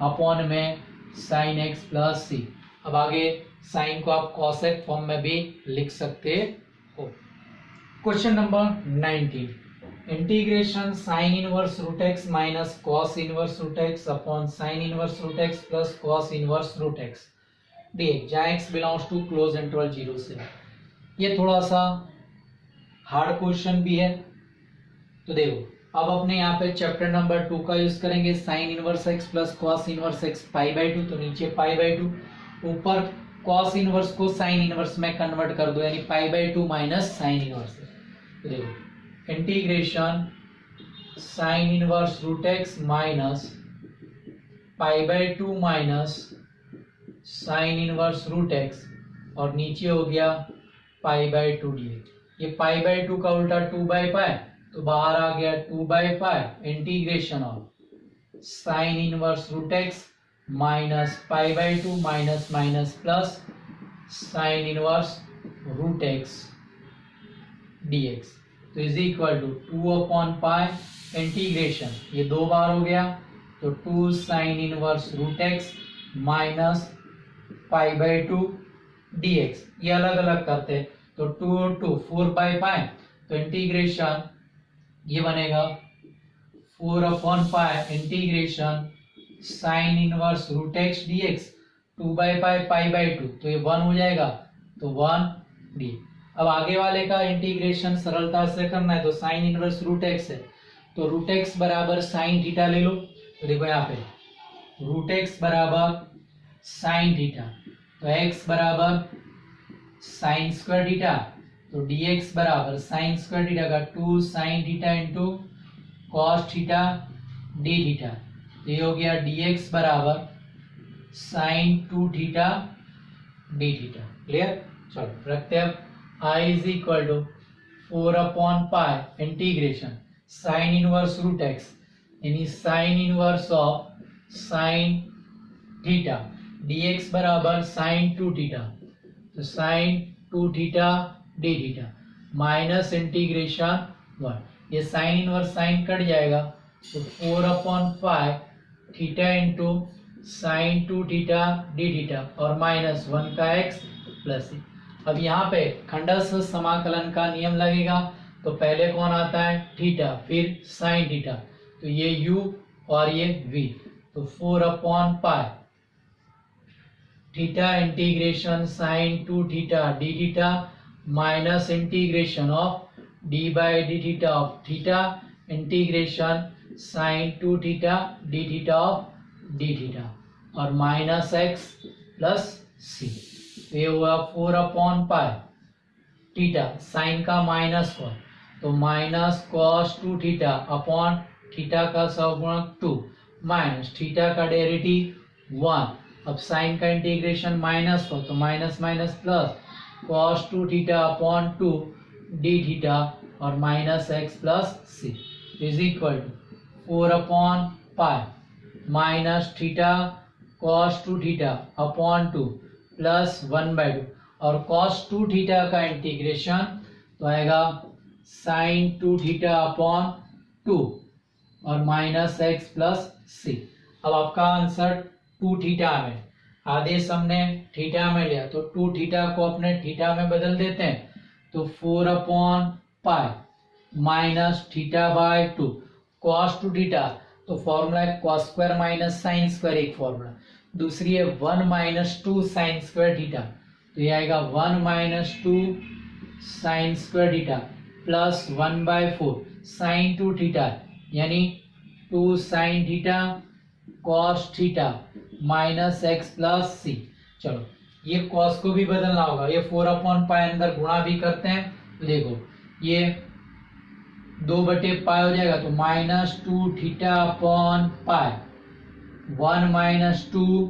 upon में साइन एक्स प्लस सी। अब आगे साइन को आप कॉसेक फॉर्म में भी लिख सकते हो। Question number 19, integration sine inverse root x minus cos inverse root x upon sine inverse root x plus cos inverse root x d x, जहाँ x belongs to close interval 0 से। ये थोड़ा सा हार्ड क्वेश्चन भी है, तो देखो अब अपने यहाँ पे चैप्टर नंबर 2 का यूज करेंगे, sine inverse x plus cos inverse x π/2, तो नीचे π/2, ऊपर कॉस इनवर्स को साइन इनवर्स में कन्वर्ट कर दो यानी π/2 माइनस साइन इनवर्स। तो देखो integration sine inverse root x minus π/2 minus sine inverse root x, और नीचे हो गया π/2 dx, ये π/2 का उल्टा 2/π, तो बाहर आ गया 2/π integration of sine inverse root x minus pi by two minus minus plus sine inverse root x dx तो इज इक्वल टू 2/पाई इंटीग्रेशन, ये 2 बार हो गया तो 2 sine inverse root x minus pi by two dx, ये अलग अलग करते हैं तो 2 4/पाई तो इंटीग्रेशन ये बनेगा 4/पाई integration sine inverse root x dx 2/पाई पाई बाई टू तो ये 1 हो जाएगा तो 1 डी। अब आगे वाले का इंटीग्रेशन सरलता से करना है तो साइन इनवर्स रूट एक्स है तो रूट एक्स बराबर साइन थीटा ले लो तो देखो यहाँ पे रूट एक्स बराबर साइन थीटा तो एक्स बराबर साइन स्क्वायर थीटा तो dx बराबर साइन स्क्वायर थीटा का 2 sine theta into cos theta d theta तो ये हो गया dx बराबर sine 2 theta d theta. Clear, चलो रखते हैं। अब i इज इक्वल टू 4/पाई integration sine inverse root x यानी sine inverse of sine theta dx बराबर साइन 2 थीटा तो sine 2 theta d theta minus integration 1, ये साइन इनवर्स साइन कट जाएगा तो 4/पाई theta into sine 2 theta d theta और minus 1 का x प्लस c। अब यहाँ पे खंडस्थ समाकलन का नियम लगेगा तो पहले कौन आता है थीटा फिर साइन थीटा तो ये u और ये v तो 4/पाई theta integration sine 2 theta d theta minus integration of d by d theta of theta integration sine 2 theta d theta of d theta और माइनस एक्स प्लस सी तो ये हुआ 4/पाई थीटा साइन का माइनस 1 तो minus cos 2 theta upon theta का सहगुणक 2 minus theta का डेरिवेटिव 1। अब साइन का इंटीग्रेशन माइनस 4 तो minus minus plus cos 2 theta upon 2 d theta और minus x plus c is equal to 4/पाई minus theta cos 2 theta upon 2 plus 1/2 और cos 2 theta का इंटीग्रेशन तो आएगा साइन 2 थीटा अपॉन 2 और माइनस एक्स प्लस सी। अब आपका आंसर 2 थीटा में, आदेश हमने थीटा में लिया तो 2 थीटा को अपने थीटा में बदल देते हैं तो 4/पाई minus theta by 2 cos 2 theta तो फॉर्मूला है cos square minus sine square एक फॉर्मूला, दूसरी है 1 माइनस 2 साइन स्क्वायर थीटा तो ये आएगा 1 minus 2 sine square theta plus 1/4 sine 2 theta यानी 2 sine theta cos theta minus x plus c. चलो ये कॉस को भी बदलना होगा, ये 4/पाई अंदर गुणा भी करते हैं तो देखो ये 2/पाई हो जाएगा तो minus 2 theta upon pi 1 minus 2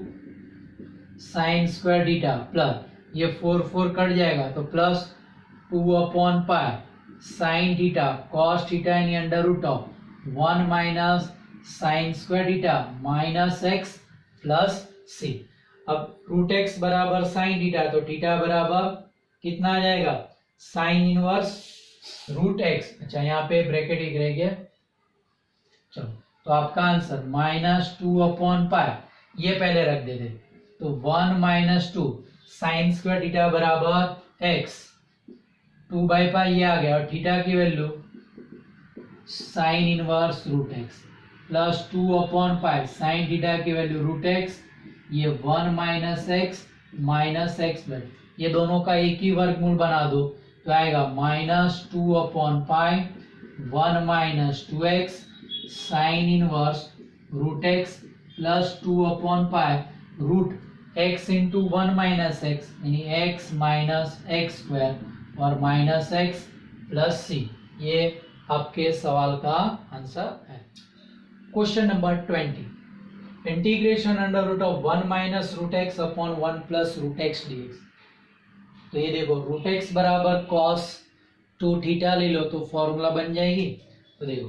sine square theta plus ये 4 कट जाएगा तो प्लस 2/पाई साइन थीटा कॉस थीटा यानी under root of 1 minus sine square theta minus x plus सी। अब रूट एक्स बराबर साइन थीटा तो थीटा बराबर कितना आ जाएगा साइन इनवर्स रूट एक्स, अच्छा यहाँ पे ब्रैकेट एक रह गया। चलो तो आपका आंसर -2/पाई ये पहले रख देते तो 1 माइनस 2 साइन स्क्वायर थीटा बराबर एक्स 2/पाई ये आ गया और थीटा की value sine inverse root x plus 2/पाई साइन थीटा की वैल्यू रूट एक्स ये 1 माइनस एक्स प्लस ये दोनों का एक ही वर्गमूल बना दो तो आएगा -2/पाई 1 minus 2x sine inverse root x plus 2/पाई root x into 1 minus x यानी x माइनस एक्स स्क्वायर और माइनस एक्स प्लस सी। ये आपके सवाल का आंसर है। Question number 20 integration under root of 1 minus root x upon 1 plus root x dx। तो ये देखो रूट एक्स बराबर कॉस 2 थीटा ले लो तो फॉर्मूला बन जाएगी। तो देखो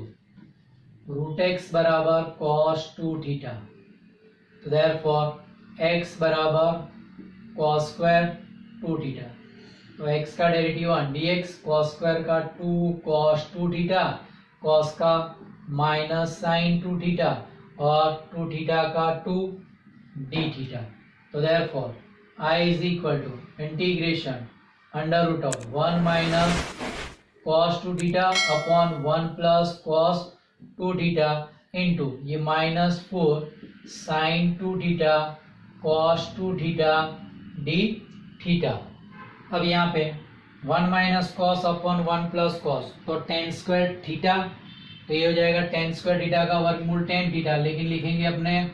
रूट एक्स बराबर कॉस 2 थीटा। तो देयरफॉर एक्स बराबर कॉस स्क्वायर 2 थीटा। तो एक्स का डेरिवेटिव 1 dx, कॉस स्क्वायर का 2 कॉस 2 थीटा, कॉस का माइनस साइन 2 थीटा और 2 थीटा का 2 डी थीटा। तो therefore I is equal to integration under root of 1 minus cos 2 theta upon 1 plus cos 2 theta into ये minus 4 sine 2 theta cos 2 theta d theta. अब यहाँ पे 1 minus cos upon 1 plus cos, तो ten square theta, तो ये हो जाएगा ten square theta का वर्गमूल टेन थीटा, लेकिन लिखेंगे अपने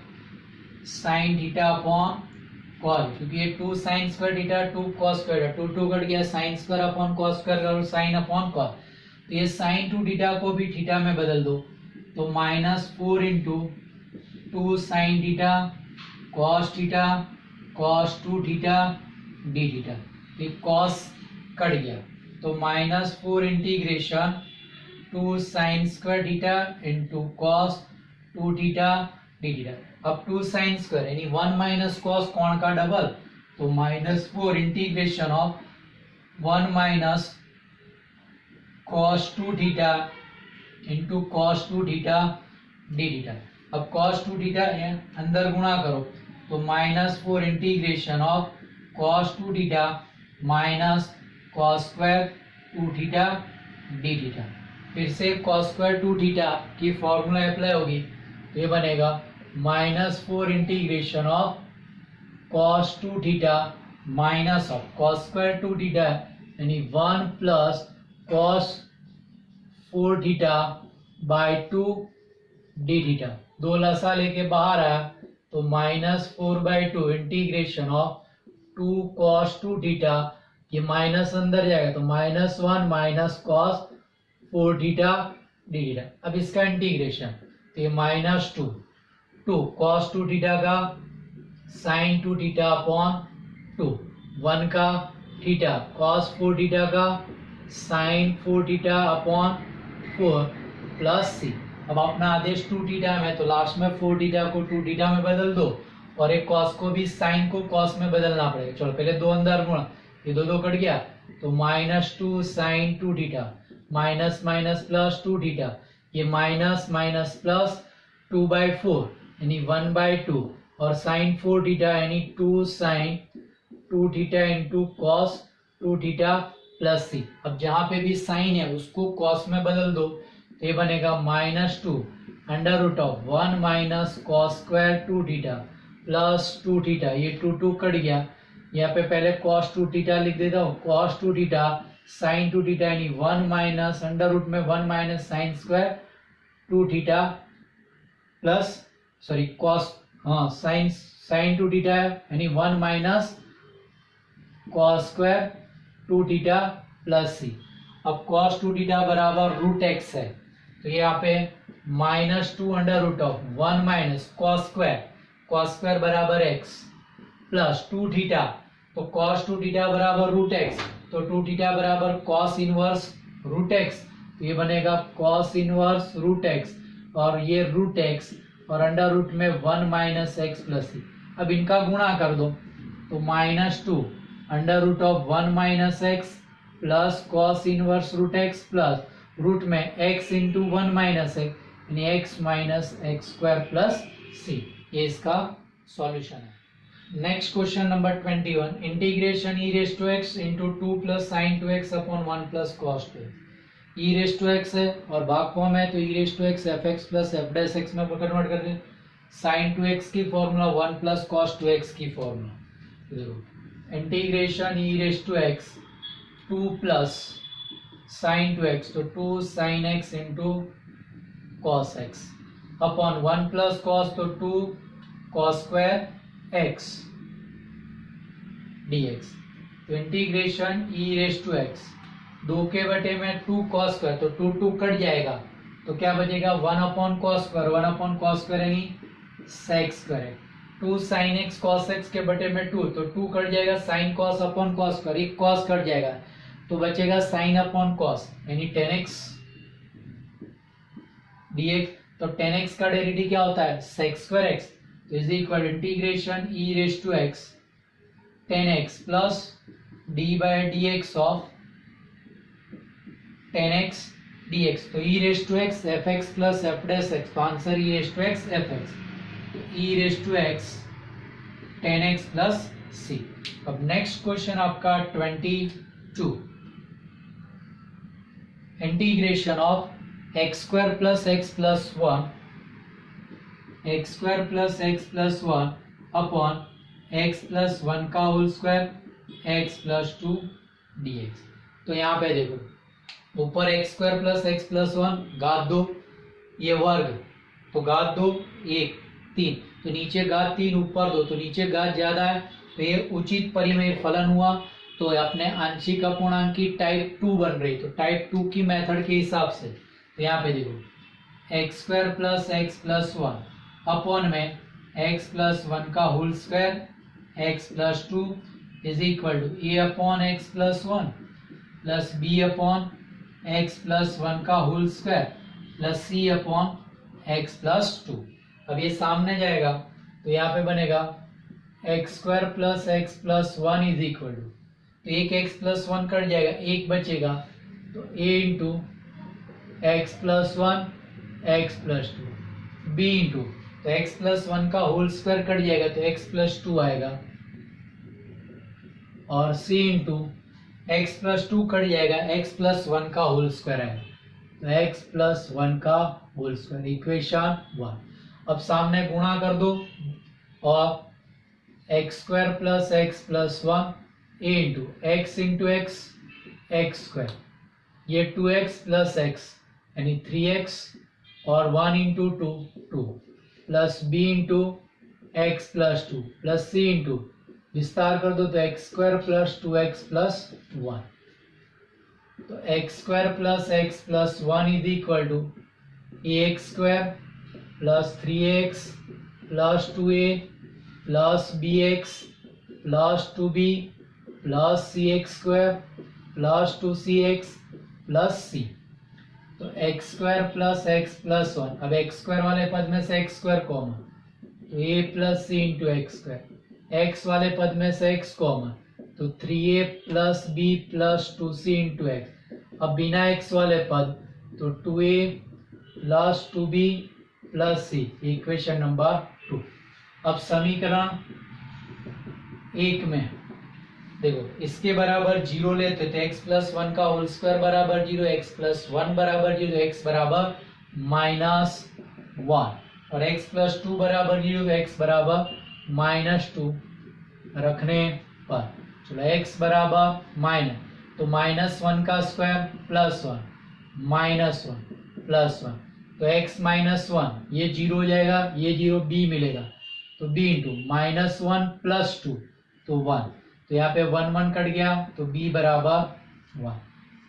साइन थीटा अपॉन कॉस, क्योंकि ये 2 sine square theta 2 cos square, 2 2 cut गया, sine square upon cos square और साइन अपॉन कॉस। तो ये साइन 2 थीटा को भी थीटा में बदल दो, तो minus 4 into 2 sine theta cos theta cos 2 theta d theta. तो कॉस कट गया, तो minus 4 integration 2 sine square theta into cos 2 theta d theta. अब 2 साइन स्क्वायर यानी 1 माइनस कॉस कौन का डबल, तो minus 4 integration of 1 minus cos 2 theta into cos 2 theta d theta. अब cos 2 theta अंदर गुणा करो, तो minus 4 integration of cos 2 theta minus cos square 2 theta d theta. फिर से कॉस स्क्वायर 2 थीटा की फॉर्मूला अप्लाई होगी, तो ये बनेगा minus 4 integration of cos 2 theta minus of cos square 2 theta यानी 1 plus cos 4 theta by 2 d theta. दो लसा लेके बाहर आया, तो minus 4/2 integration of 2 cos 2 theta, ये माइनस अंदर जाएगा तो -1 minus cos 4 theta d theta. अब इसका इंटीग्रेशन, तो ये -2 कॉस 2 थीटा का साइन 2 थीटा अपॉन 2, 1 का थीटा कॉस 4 थीटा का साइन 4 थीटा अपॉन 4 प्लस सी। अब अपना आदेश 2 थीटा में, तो लास्ट में 4 थीटा को 2 थीटा में बदल दो और एक कॉस को भी साइन को कॉस में बदलना पड़ेगा। चलो पहले 2 अंदर गुणा, ये 2 कट गया, तो -2 sine 2 theta minus minus plus 2 theta, ये माइनस माइनस प्लस 2/4 यानी 1/2 और साइन 4 थीटा यानी 2 sine 2 theta into cos 2 theta plus सी। अब जहां पे भी साइन है उसको कॉस में बदल दो, तो ये बनेगा -2 under root of 1 minus cos square 2 theta plus 2 theta, ये 2 कट गया, यहाँ पे पहले cos 2 थीटा लिख देता हूँ, cos 2 थीटा sin 2 थीटा यानी 1 माइनस अंडर रूट में 1 minus sine square 2 theta plus sorry cos sine 2 theta यानी 1 minus cos square 2 theta plus सी। अब cos 2 थीटा बराबर रूट एक्स है, तो यहाँ पे -2 under root of 1 minus cos square बराबर x प्लस 2 थीटा, तो cos 2 थीटा बराबर रूट एक्स, तो 2 थीटा बराबर cos इनवर्स रूट एक्स, तो ये बनेगा cos इनवर्स रूट एक्स और ये रूट एक्स और अंडर रूट में 1 माइनस एक्स प्लस सी। अब इनका गुणा कर दो, तो -2 under root of 1 minus x plus cos inverse root x plus root में x इंटू 1 माइनस एक्स यानी x minus x square plus सी। ये इसका सॉल्यूशन है। Next question number 21, integration e raise to x into 2 plus sine 2x upon 1 plus cos 2। e raise to x है और भाग form है, तो e raise to x fx plus f dash x में convert कर दे। Sign 2x की formula 1 plus cos 2x की formula, देखो integration e raise to x 2 plus sine 2x, तो 2 sine x into cos x upon 1 plus cos, तो 2 cos square x dx। तो integration e raise to x 2 के बटे में 2 cos square, तो 2 cut जाएगा, तो क्या बचेगा 1 upon cos square, 1 upon cos square यानी सेक स्क्वायर है। 2 साइन x कॉस x के बटे में 2, तो 2 कट जाएगा, sine cos upon cos square, एक कॉस कट जाएगा, तो बचेगा साइन अपॉन कॉस यानी 10x dx। तो 10x का डेरिवेटिव क्या होता है sec square x is equal integration e raise to x 10x plus d by dx of 10x dx। तो e raise to x fx plus f dash x, तो answer e raise to x fx, तो e raise to x 10x plus c। अब next question आपका 22, इंटीग्रेशन of x square plus x plus one, x square plus x plus one upon x plus one का whole square x plus to D x. तो यहाँ पे देखो ऊपर x square plus x plus one घात दो, ये वर्ग, तो घात दो एक तीन, तो नीचे घात तीन ऊपर दो, तो नीचे घात ज्यादा है, तो ये उचित परिमेय फलन हुआ। तो अपने आंशिक अपूर्णांक की टाइप 2 बन रही, तो टाइप 2 की मेथड के हिसाब से तो यहाँ पे देखो x square plus x plus one upon में एक्स प्लस वन का whole square x plus two is equal to a upon x plus one plus b upon x plus one का whole square plus c upon x plus two. अब ये सामने जाएगा तो यहाँ पे बनेगा x square plus x plus one is equal to, तो एक एक्स प्लस वन कट जाएगा, एक बचेगा, तो a into x plus one x plus two b into, तो एक्स प्लस वन का होल स्क्वायर कट जाएगा तो एक्स प्लस टू आएगा, और c into x plus two cut जाएगा, एक्स प्लस वन का होल स्क्वायर आएगा, तो एक्स प्लस वन का होल स्क्वायर, इक्वेशन 1। अब सामने गुणा कर दो और x square plus x plus one a into x x square, ये 2x प्लस एक्स यानी 3x और 1 into two two plus b into x plus two plus c into विस्तार कर दो तो x square plus 2x plus one, तो x square plus x plus one is equal to a x square plus 3x plus 2a plus b x plus 2b plus c x square plus 2cx plus सी। तो x square plus x plus one, अब x square वाले पद में से x square common, तो a plus c into x square, x वाले पद में से एक्स कॉमन, तो 3a plus b plus 2c into x. अब बिना एक्स वाले पद तो 2a plus 2b plus c, equation number 2। अब समीकरण 1 में देखो इसके बराबर जीरो लेते थे, एक्स प्लस वन का होल स्क्वायर बराबर जीरो, एक्स प्लस वन बराबर जीरो, एक्स बराबर माइनस वन, और एक्स प्लस टू बराबर जीरो, एक्स बराबर माइनस टू रखने पर चलो एक्स बराबर माइनस, तो माइनस वन का square plus one minus one plus one, तो एक्स माइनस वन ये जीरो हो जाएगा, ये जीरो बी मिलेगा, तो b into minus one plus two तो वन, तो यहाँ पे वन वन कट गया तो b बराबर वन।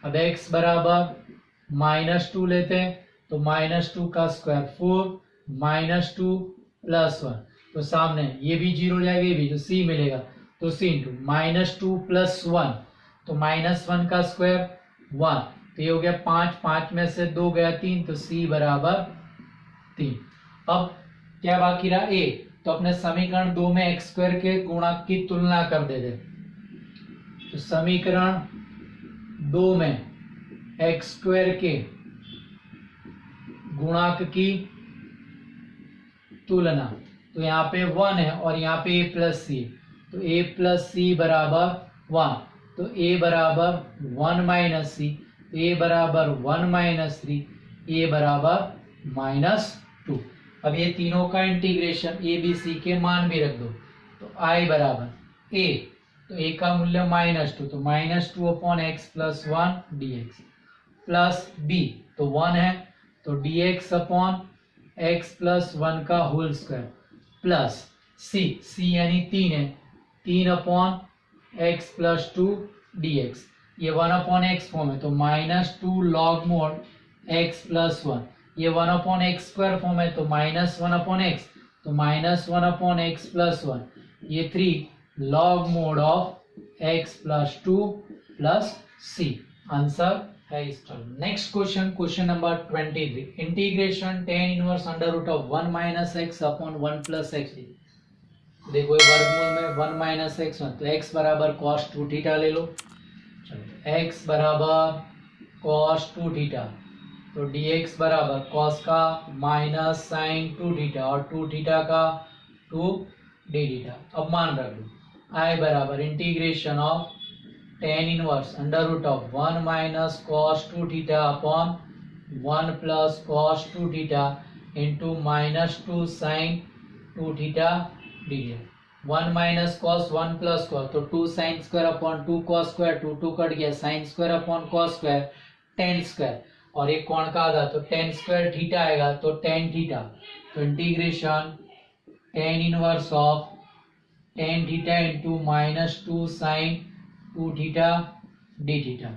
अब x बराबर माइनस टू लेते हैं तो माइनस टू का square 4 minus two plus one, तो सामने ये भी जीरो हो जाएगा, ये भी, तो c मिलेगा, तो c into minus two plus one, तो माइनस वन का स्क्वायर वन, तो ये हो गया 5, 5 में से 2 गया 3, तो c बराबर 3। अब क्या बाकी रहा a, तो अपने समीकरण 2 में एक्स स्क्वायर के गुणक की तुलना कर देते, तो समीकरण 2 में एक्स स्क्वायर के गुणक की तुलना, तो यहाँ पे 1 है और यहाँ पे a प्लस सी, तो a प्लस सी बराबर 1, तो a बराबर 1 माइनस सी, तो a बराबर 1 माइनस 3, a बराबर माइनस 2। अब ये तीनों का इंटीग्रेशन ए बी सी के मान भी रख दो, तो i बराबर a, तो a का मूल्य माइनस टू, तो minus two upon x plus one D x, plus b तो 1 है, तो D x upon x plus one का होल स्क्वायर, प्लस c यानी 3 है, 3 upon x plus to D x, ये 1 अपॉन एक्स फॉर्म है, तो minus two log mod x plus one, ये 1 अपॉन एक्स स्क्वायर फॉर्म है, तो माइनस 1 अपॉन एक्स, तो minus 1 upon x plus one, ये 3 log mod of x plus two plus c, answer है इसका। Next question, question number 23, integration tan inverse under root of 1 minus x upon 1 plus x. देखो ये वर्गमूल में 1 minus x, तो x बराबर cos 2 theta ले लो। चलो x बराबर cos 2 थीटा, तो dx बराबर cos का माइनस साइन 2 थीटा और 2 थीटा का 2 d थीटा। अब मान रख लो I बराबर integration of tan inverse under root of 1 minus cos 2 theta upon 1 plus cos 2 theta into minus 2 sine 2 theta D. 1 minus cos 1 plus cos, तो 2 sine square upon 2 cos square, 2 cut गया, sine square upon cos square, ten square, और ये कौन का आधा, तो ten square theta आएगा, तो टेन थीटा। तो integration tan inverse of tan theta into minus 2 sine 2 theta d theta.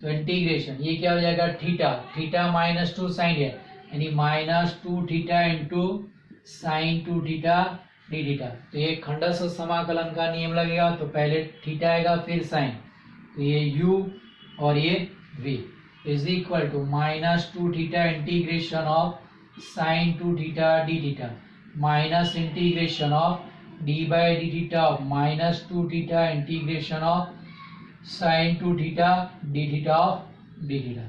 तो इंटीग्रेशन ये क्या हो जाएगा, थीटा, थीटा माइनस 2 साइन है, यानी minus 2 theta into sine 2 theta d theta. तो ये खंडस्थ समाकलन का नियम लगेगा, तो पहले थीटा आएगा फिर साइन, तो ये u और ये v is equal to minus 2 theta integration of sine 2 theta d theta minus integration of d by d theta of minus 2 theta integration of sine 2 theta d theta of d theta.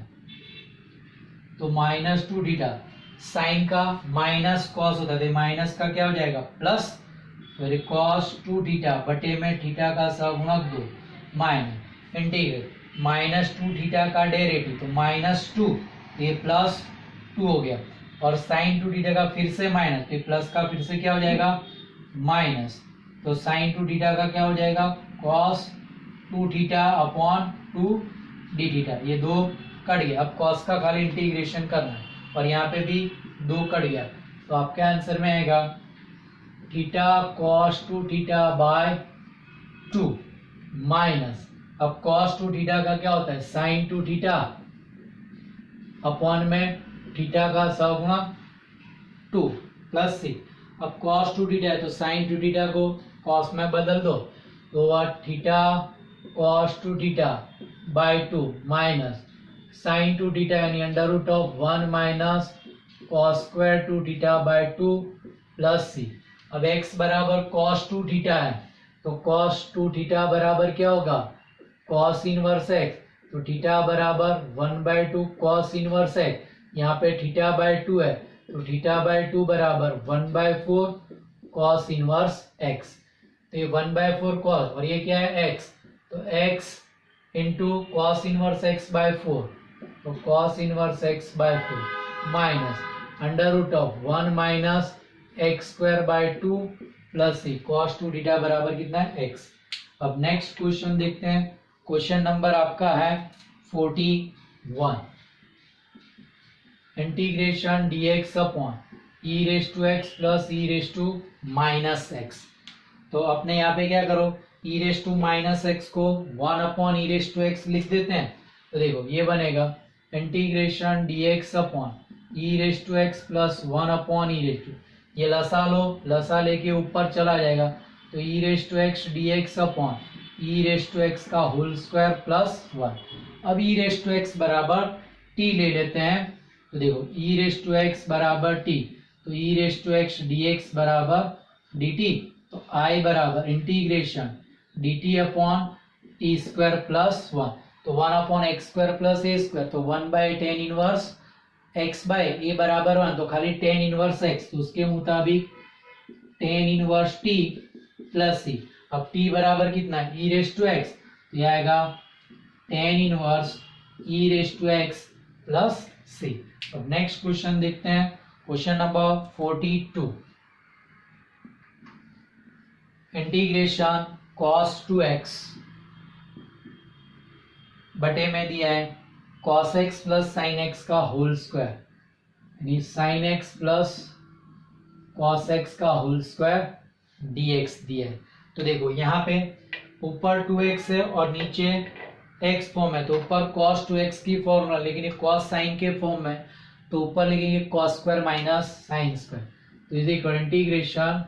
तो minus 2 theta, sine का minus cos होता है, minus का क्या हो जाएगा plus, फिर cos 2 theta बटे में थीटा का सहगुणक 2 माइनस इंटीग्रेट माइनस 2 थीटा का डेरिवेटिव, तो माइनस 2, ये प्लस 2 हो गया, और साइन 2 थीटा का फिर से माइनस, तो प्लस का फिर से क्या हो जाएगा माइनस, तो साइन 2 थीटा का क्या हो जाएगा cos 2 theta upon 2 d theta, ये 2 कट गया। अब कॉस का खाली इंटीग्रेशन करना है, और यहाँ पे भी 2 कट गया, तो आपके आंसर में आएगा theta cos 2 theta by 2 minus, अब कॉस 2 थीटा का क्या होता है साइन 2 थीटा अपॉन में थीटा का सहगुणक 2 प्लस सी। अब कॉस 2 थीटा है तो साइन 2 थीटा को कॉस में बदल दो, तो वह theta cos 2 theta by 2 minus sine 2 theta यानी under root of 1 minus cos square 2 theta by 2 plus सी। अब x बराबर कॉस 2 थीटा है, तो कॉस 2 थीटा बराबर क्या होगा कॉस इनवर्स x, तो थीटा बराबर 1/2 कॉस इनवर्स x, यहाँ पे थीटा बाय 2 है, तो थीटा बाय 2 बराबर 1/4 कॉस इनवर्स x। तो ये 1/4 कॉस, और ये क्या है x, तो x into cos inverse x by 4, तो cos inverse x by 4 minus under root of 1 minus x square by 2 plus c, cos 2 theta बराबर कितना है x। अब नेक्स्ट क्वेश्चन देखते हैं, क्वेश्चन नंबर आपका है 41, integration dx upon e raise to x plus e raise to minus x. तो अपने यहाँ पे क्या करो, e raise to minus x को 1 upon e raise to x लिख देते हैं, तो देखो ये बनेगा integration dx upon e raise to x plus 1 upon e raise to, ये लसा लो, लसा लेके ऊपर चला जाएगा, तो e raise to x d x upon e raise to x का होल स्क्वायर प्लस 1। अब ई रेस टू एक्स बराबर टी ले लेते हैं, तो देखो ई रेस टू एक्स बराबर टी, तो e raise to x d x बराबर डी टी, तो आई बराबर integration d t upon t square plus 1, तो 1 upon x square plus a square, तो 1/tan inverse x by a बराबर 1, तो खाली tan इनवर्स x, तो उसके मुताबिक tan इनवर्स t प्लस सी। अब t बराबर कितना है e रेस टू x, तो ये आएगा tan inverse e raise to x plus सी। अब नेक्स्ट क्वेश्चन देखते हैं, question number 42, integration cos 2x बटे में दिया है cos x plus sine x का होल स्क्वायर, यानी sine x plus cos x का होल स्क्वायर dx दिया है। तो देखो यहाँ पे ऊपर 2x है और नीचे x फॉर्म है, तो ऊपर cos 2x की फॉर्मूला, लेकिन ये cos साइन के फॉर्म में, तो ऊपर लिखेंगे cos स्क्वायर माइनस साइन स्क्वायर, तो इज इक्वल इंटीग्रेशन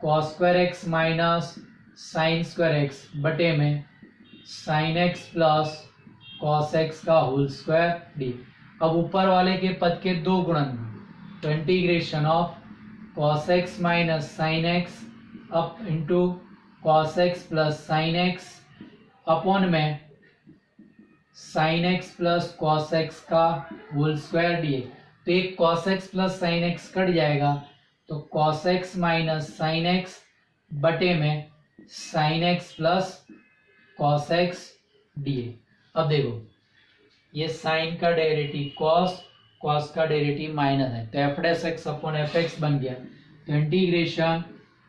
cos square x minus sine square x बटे में sine x plus cos x का होल स्क्वायर डी। अब ऊपर वाले के पद के दो गुणन, तो integration of cos x minus sine x up into cos x plus sine x upon में sine x plus cos x का होल स्क्वायर डी। तो एक cos x plus sine x cut जाएगा, तो cos x minus sine x बटे में sine x plus cos x d. अब देखो ये साइन का डेरिवेटिव कॉस, कॉस का डेरिवेटिव माइनस है, तो f dash x upon f x बन गया। तो integration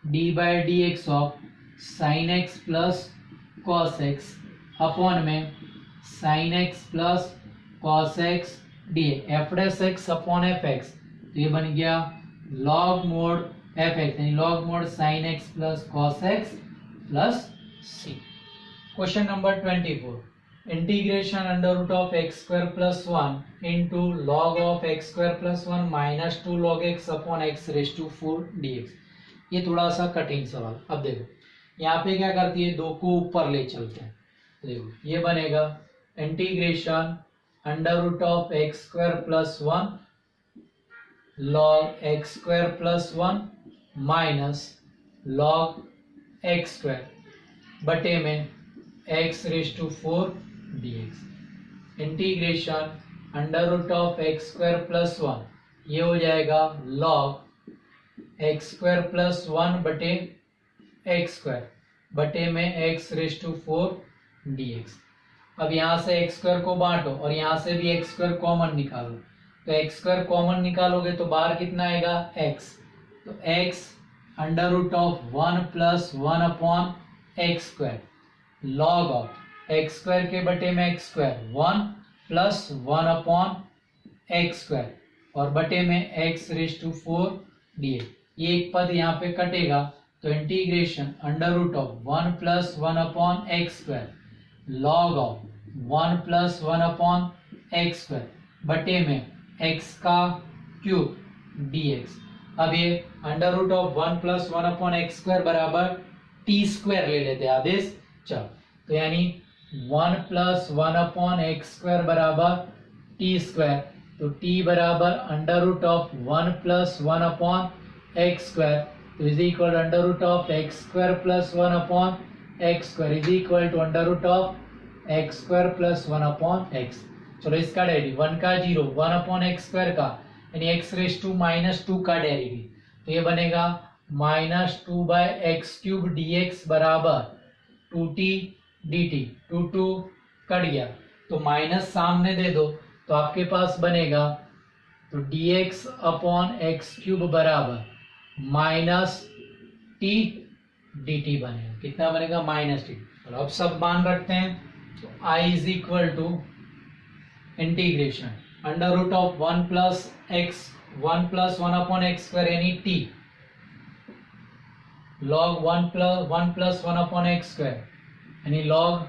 d by d x of sine x plus cos x upon में sine x plus cos x d. F dash x upon f x, तो ये बन गया लॉग मोड एफ एक्स यानी log mod sine x plus cos x plus c. Question number 24, integration under root of x square plus 1 into log of x square plus 1 minus 2 log x upon x raise to 4 dx। ये थोड़ा सा कठिन सवाल। अब देखो यहाँ पे क्या करती है, दो को ऊपर ले चलते हैं। देखो ये बनेगा integration under root of x square plus 1 log x square plus 1 minus log x square बटे में x raise to 4 dx। Integration under root of x square plus 1, ये हो जाएगा लॉग एक्स स्क्वायर प्लस 1 बटे एक्स स्क्वायर बटे में x raise to 4 dx। अब यहाँ से एक्स स्क्वायर को बांटो और यहाँ से भी एक्स स्क्वायर कॉमन निकालो, तो एक्स स्क्वायर कॉमन निकालोगे तो बाहर कितना आएगा एक्स, तो x under root of 1 plus 1 upon x square log of x square के बटे में x square 1 plus 1 upon x square और बटे में एक्स रेज टू 4 dx। ये एक पद यहाँ पे कटेगा, तो integration under root of 1 plus 1 upon x square log of 1 plus 1 upon x square बटे में एक्स का क्यूब dx। अब ये under root of 1 plus 1 upon x square बराबर टी स्क्वायर ले लेते हैं आदेश। चलो तो यानी 1 प्लस 1 अपॉन एक्स स्क्वायर बराबर टी स्क्वायर, तो टी बराबर under root of 1 plus 1 upon x square, तो is equal under root of x square plus 1 upon x square is equal to under root of x square plus 1 upon x. चलो इसका derivative 1 का 0 1 upon x square का यानी x raise to minus 2 का derivative, तो ये बनेगा minus 2 by x cube d x बराबर 2t dt। 2 कट गया तो माइनस सामने दे दो तो आपके पास बनेगा तो dx अपॉन एक्स क्यूब बराबर माइनस टी dt बनेगा। कितना बनेगा माइनस टी। अब सब मान रखते हैं, तो i is equal to integration under root of 1 plus 1 upon x square यानी t log 1 plus 1 upon x square यानी log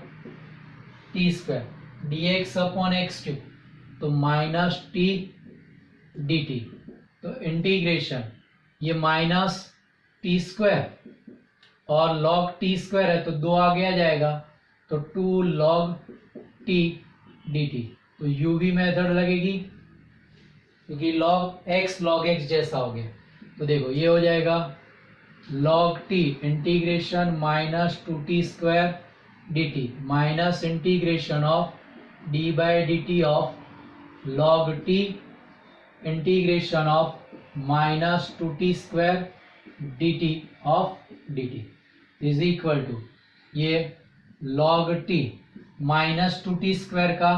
t square dx upon x cube, तो माइनस टी डी टी। तो इंटीग्रेशन ये माइनस टी स्क्वायर और log t square है तो 2 आगे आ जाएगा, तो 2 लॉग टी डी टी। तो यूवी मेथड लगेगी क्योंकि लॉग एक्स जैसा हो गया। तो देखो ये हो जाएगा log t integration minus 2t square d t minus integration of d by d t of log t integration of minus 2t square d t of d t is equal to ये log t minus 2t square का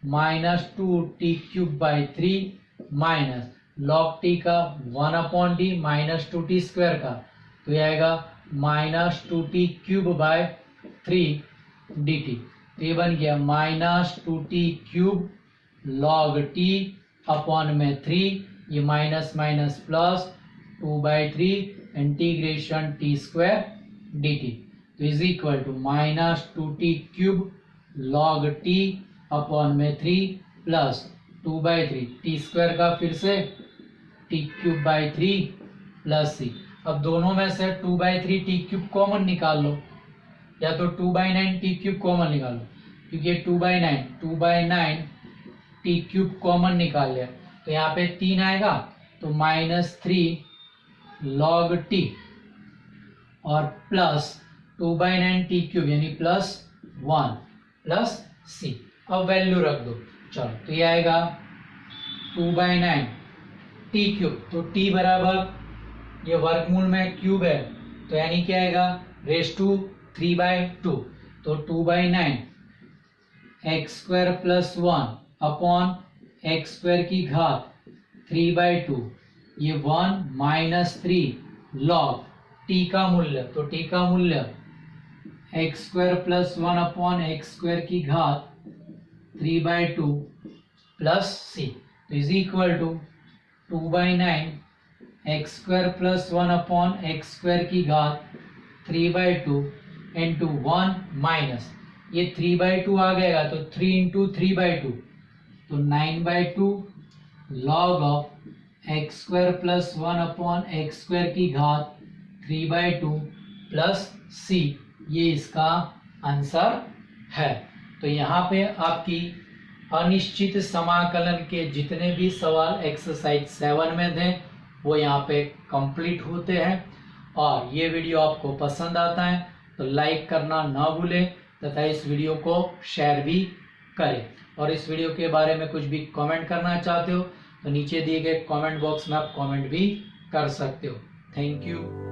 minus 2t cube by 3 minus log t का 1 upon D minus 2t square का, तो ये आएगा minus 2t cube by 3 dt। तो ये बन गया minus 2t cube log t upon में 3, ये minus minus plus 2/3 integration t square dt। तो is equal to minus 2t cube log t upon में 3 प्लस 2/3 टी स्क्वायर का फिर से टी क्यूब बाई 3 प्लस सी। अब दोनों में से 2/3 टी क्यूब कॉमन निकाल लो या तो 2/9 टी क्यूब कॉमन निकालो, क्योंकि 2/9 टी क्यूब कॉमन निकाल लिया, तो यहाँ पे 3 आएगा, तो -3 log t और प्लस 2/9 टी क्यूब यानी +1 प्लस c। अब वैल्यू रख दो, चलो तो ये आएगा 2/9 टी क्यूब, तो t बराबर ये वर्गमूल में क्यूब है, तो यानी क्या आएगा रेस टू 3/2, तो 2/9 x² + 1 अपॉन x² की घात 3/2, ये 1 - 3 log t का मूल्य, तो t का मूल्य x² + 1 अपॉन x² की घात 3/2 प्लस c, तो is equal to 2/9 x² + 1 upon x² की घात 3/2 इंटू 1 माइनस ये 3/2 आ गएगा, तो 3 इंटू 3/2, तो 9/2 log of x² + 1 upon x² की घात 3/2 प्लस c, ये इसका आंसर है। तो यहाँ पे आपकी अनिश्चित समाकलन के जितने भी सवाल एक्सरसाइज 7 में थे वो यहाँ पे कंप्लीट होते हैं। और ये वीडियो आपको पसंद आता है तो लाइक करना ना भूलें तथा इस वीडियो को शेयर भी करें। और इस वीडियो के बारे में कुछ भी कमेंट करना चाहते हो तो नीचे दिए गए कमेंट बॉक्स में आप कमेंट भी कर सकते हो। Thank you.